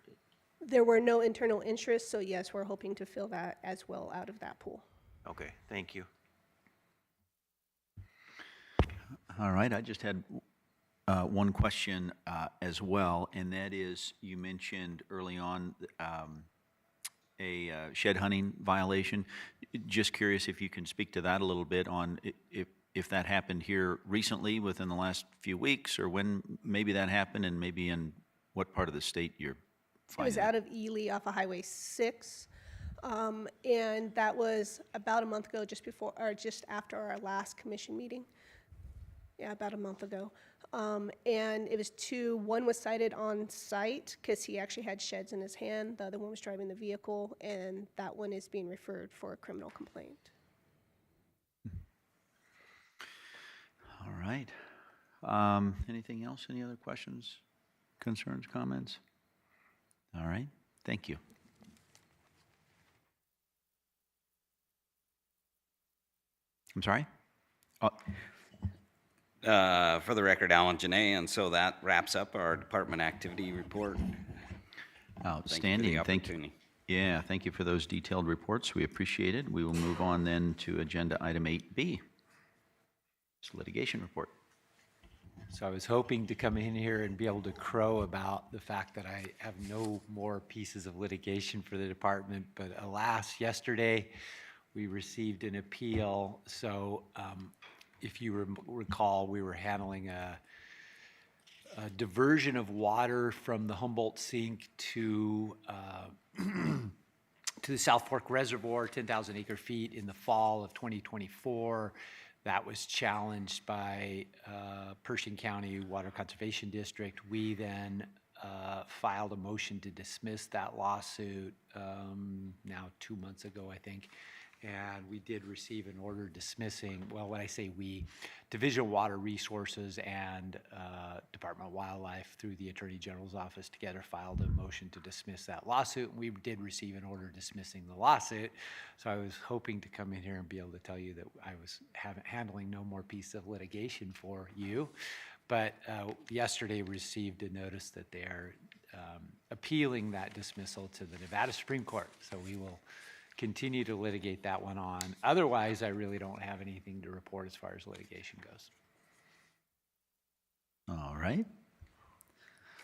There were no internal interests, so yes, we're hoping to fill that as well out of that pool. Okay, thank you. All right, I just had one question as well, and that is, you mentioned early on a shed hunting violation. Just curious if you can speak to that a little bit on if that happened here recently within the last few weeks, or when maybe that happened, and maybe in what part of the state you're finding It was out of Ely off of Highway 6, and that was about a month ago, just after our last commission meeting. Yeah, about a month ago. And it was 2, one was cited on site because he actually had sheds in his hand. The other one was driving the vehicle, and that one is being referred for a criminal complaint. All right. Anything else? Any other questions, concerns, comments? All right. Thank you. I'm sorry? For the record, Alan Janae, and so that wraps up our department activity report. Outstanding. Thank you for the opportunity. Yeah, thank you for those detailed reports. We appreciate it. We will move on then to agenda item 8B. It's litigation report. So I was hoping to come in here and be able to crow about the fact that I have no more pieces of litigation for the department, but alas, yesterday we received an appeal. So if you recall, we were handling a diversion of water from the Humboldt sink to to the South Fork Reservoir, 10,000 acre feet in the fall of 2024. That was challenged by Pershing County Water Conservation District. We then filed a motion to dismiss that lawsuit now 2 months ago, I think. And we did receive an order dismissing, well, when I say we, Division of Water Resources and Department of Wildlife through the Attorney General's office together filed a motion to dismiss that lawsuit. And we did receive an order dismissing the lawsuit. So I was hoping to come in here and be able to tell you that I was handling no more piece of litigation for you. But yesterday received a notice that they are appealing that dismissal to the Nevada Supreme Court. So we will continue to litigate that one on. Otherwise, I really don't have anything to report as far as litigation goes. All right.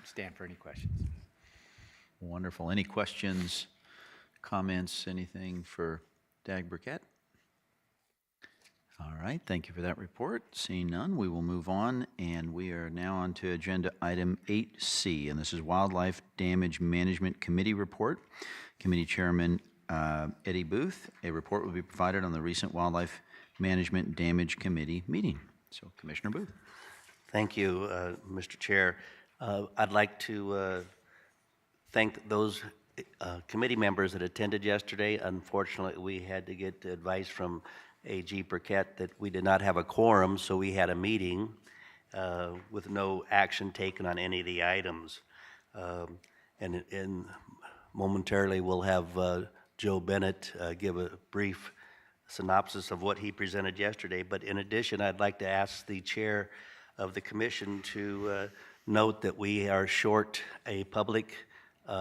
Stand for any questions. Wonderful. Any questions, comments, anything for Dag Burkett? All right, thank you for that report. Seeing none, we will move on, and we are now on to agenda item 8C, and this is Wildlife Damage Management Committee report. Committee Chairman Eddie Booth. A report will be provided on the recent Wildlife Management Damage Committee meeting. So, Commissioner Booth. Thank you, Mr. Chair. I'd like to thank those committee members that attended yesterday. Unfortunately, we had to get advice from AG Burkett that we did not have a quorum, so we had a meeting with no action taken on any of the items. And momentarily, we'll have Joe Bennett give a brief synopsis of what he presented yesterday. But in addition, I'd like to ask the chair of the commission to note that we are short a public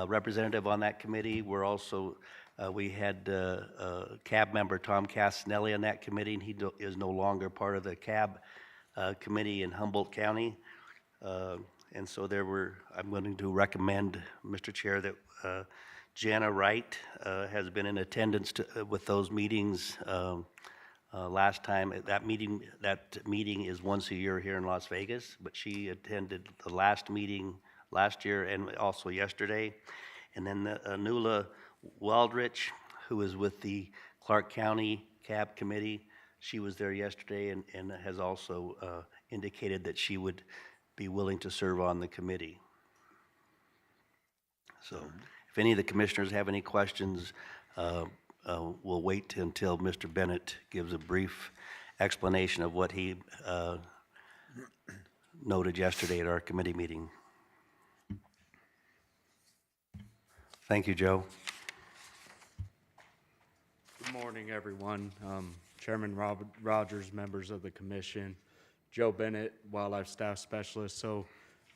representative on that committee. We're also, we had CAB member Tom Castanelli on that committee, and he is no longer part of the CAB committee in Humboldt County. And so I'm going to recommend, Mr. Chair, that Jana Wright has been in attendance with those meetings last time. That meeting is once a year here in Las Vegas, but she attended the last meeting last year and also yesterday. And then Anula Waldrich, who is with the Clark County CAB committee, she was there yesterday and has also indicated that she would be willing to serve on the committee. So if any of the commissioners have any questions, we'll wait until Mr. Bennett gives a brief explanation of what he noted yesterday at our committee meeting. Thank you, Joe. Good morning, everyone. Chairman Robert Rogers, members of the commission, Joe Bennett, Wildlife Staff Specialist. So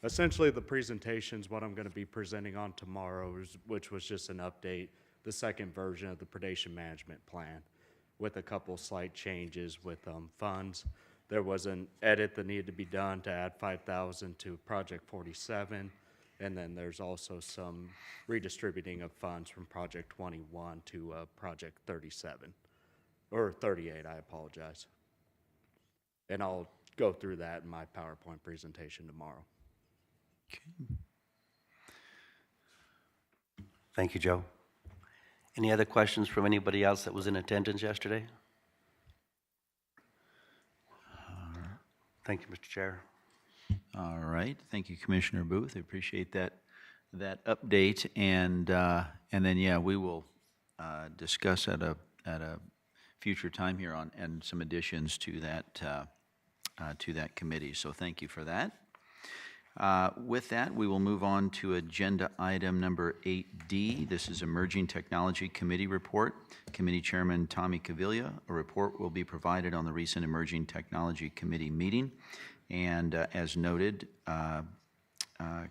essentially the presentation's what I'm going to be presenting on tomorrow, which was just an update, the second version of the predation management plan with a couple slight changes with funds. There was an edit that needed to be done to add 5,000 to Project 47. And then there's also some redistributing of funds from Project 21 to Project 37, or 38, I apologize. And I'll go through that in my PowerPoint presentation tomorrow. Okay. Thank you, Joe. Any other questions from anybody else that was in attendance yesterday? Thank you, Mr. Chair. All right, thank you, Commissioner Booth. I appreciate that update, and then yeah, we will discuss at a future time here on and some additions to that committee. So thank you for that. With that, we will move on to agenda item number 8D. This is Emerging Technology Committee Report. Committee Chairman Tommy Cavilla. A report will be provided on the recent Emerging Technology Committee meeting. And as noted,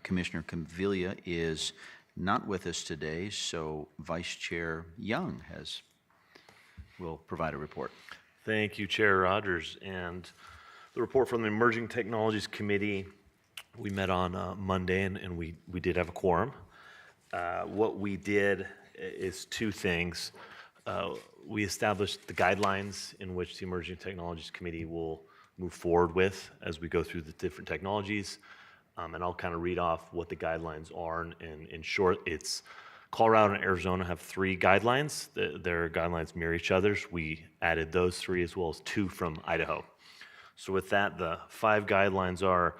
Commissioner Cavilla is not with us today, so Vice Chair Young will provide a report. Thank you, Chair Rogers. And the report from the Emerging Technologies Committee, we met on Monday, and we did have a quorum. What we did is two things. We established the guidelines in which the Emerging Technologies Committee will move forward with as we go through the different technologies. And I'll kind of read off what the guidelines are. And in short, it's Colorado and Arizona have 3 guidelines. Their guidelines mirror each other's. We added those 3 as well as 2 from Idaho. So with that, the 5 guidelines are: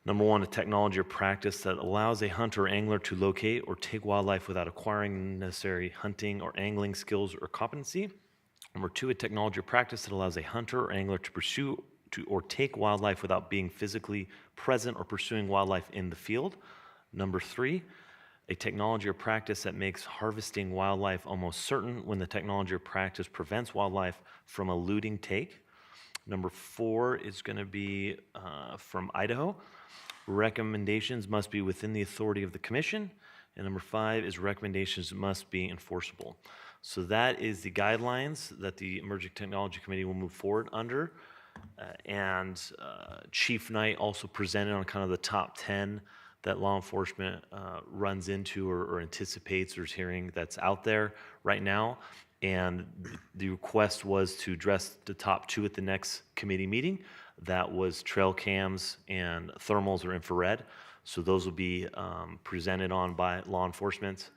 number 1, a technology or practice that allows a hunter or angler to locate or take wildlife without acquiring necessary hunting or angling skills or competency. Number 2, a technology or practice that allows a hunter or angler to pursue or take wildlife without being physically present or pursuing wildlife in the field. Number 3, a technology or practice that makes harvesting wildlife almost certain when the technology or practice prevents wildlife from eluding take. Number 4 is going to be from Idaho. Recommendations must be within the authority of the commission. And number 5 is recommendations must be enforceable. So that is the guidelines that the Emerging Technology Committee will move forward under. Chief Knight also presented on kind of the top 10 that law enforcement runs into or anticipates or is hearing that's out there right now. And the request was to address the top 2 at the next committee meeting. That was trail cams and thermals or infrared. So those will be presented on by law enforcement.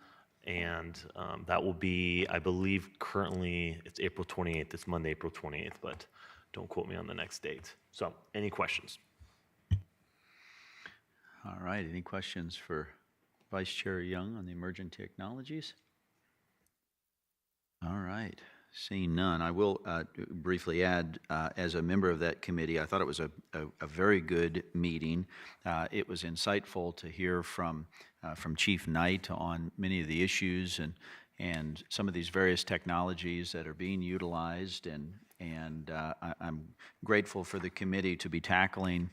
And that will be, I believe, currently it's April 28th. It's Monday, April 28th, but don't quote me on the next date. So any questions? All right, any questions for Vice Chair Young on the emerging technologies? All right, seeing none, I will briefly add, as a member of that committee, I thought it was a very good meeting. It was insightful to hear from Chief Knight on many of the issues and some of these various technologies that are being utilized, and I'm grateful for the committee to be tackling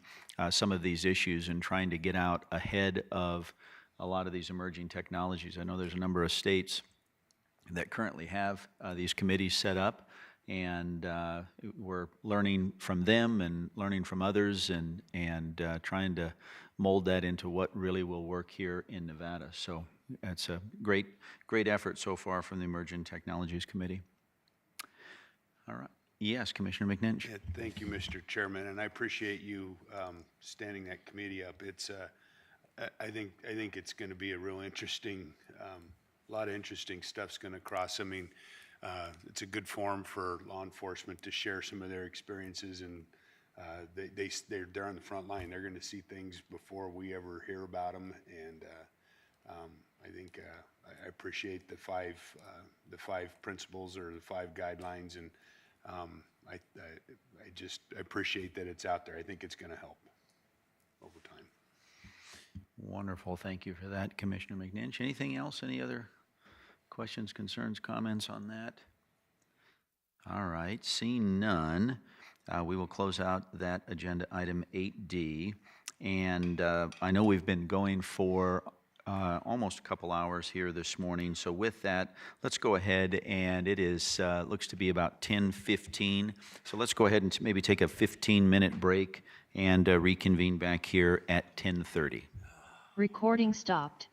some of these issues and trying to get out ahead of a lot of these emerging technologies. I know there's a number of states that currently have these committees set up, and we're learning from them and learning from others and trying to mold that into what really will work here in Nevada. So it's a great effort so far from the Emerging Technologies Committee. All right. Yes, Commissioner McNinch. Yeah, thank you, Mr. Chairman, and I appreciate you standing that committee up. It's I think it's going to be a real interesting, a lot of interesting stuff's going to cross. I mean, it's a good forum for law enforcement to share some of their experiences, and they're on the front line. They're going to see things before we ever hear about them, and I think I appreciate the five principles or the 5 guidelines, and I just appreciate that it's out there. I think it's going to help over time. Wonderful. Thank you for that, Commissioner McNinch. Anything else? Any other questions, concerns, comments on that? All right. Seeing none, we will close out that agenda item 8D. And I know we've been going for almost a couple hours here this morning. So with that, let's go ahead, and it is looks to be about 10:15. So let's go ahead and maybe take a 15-minute break and reconvene back here at 10:30. Recording stopped.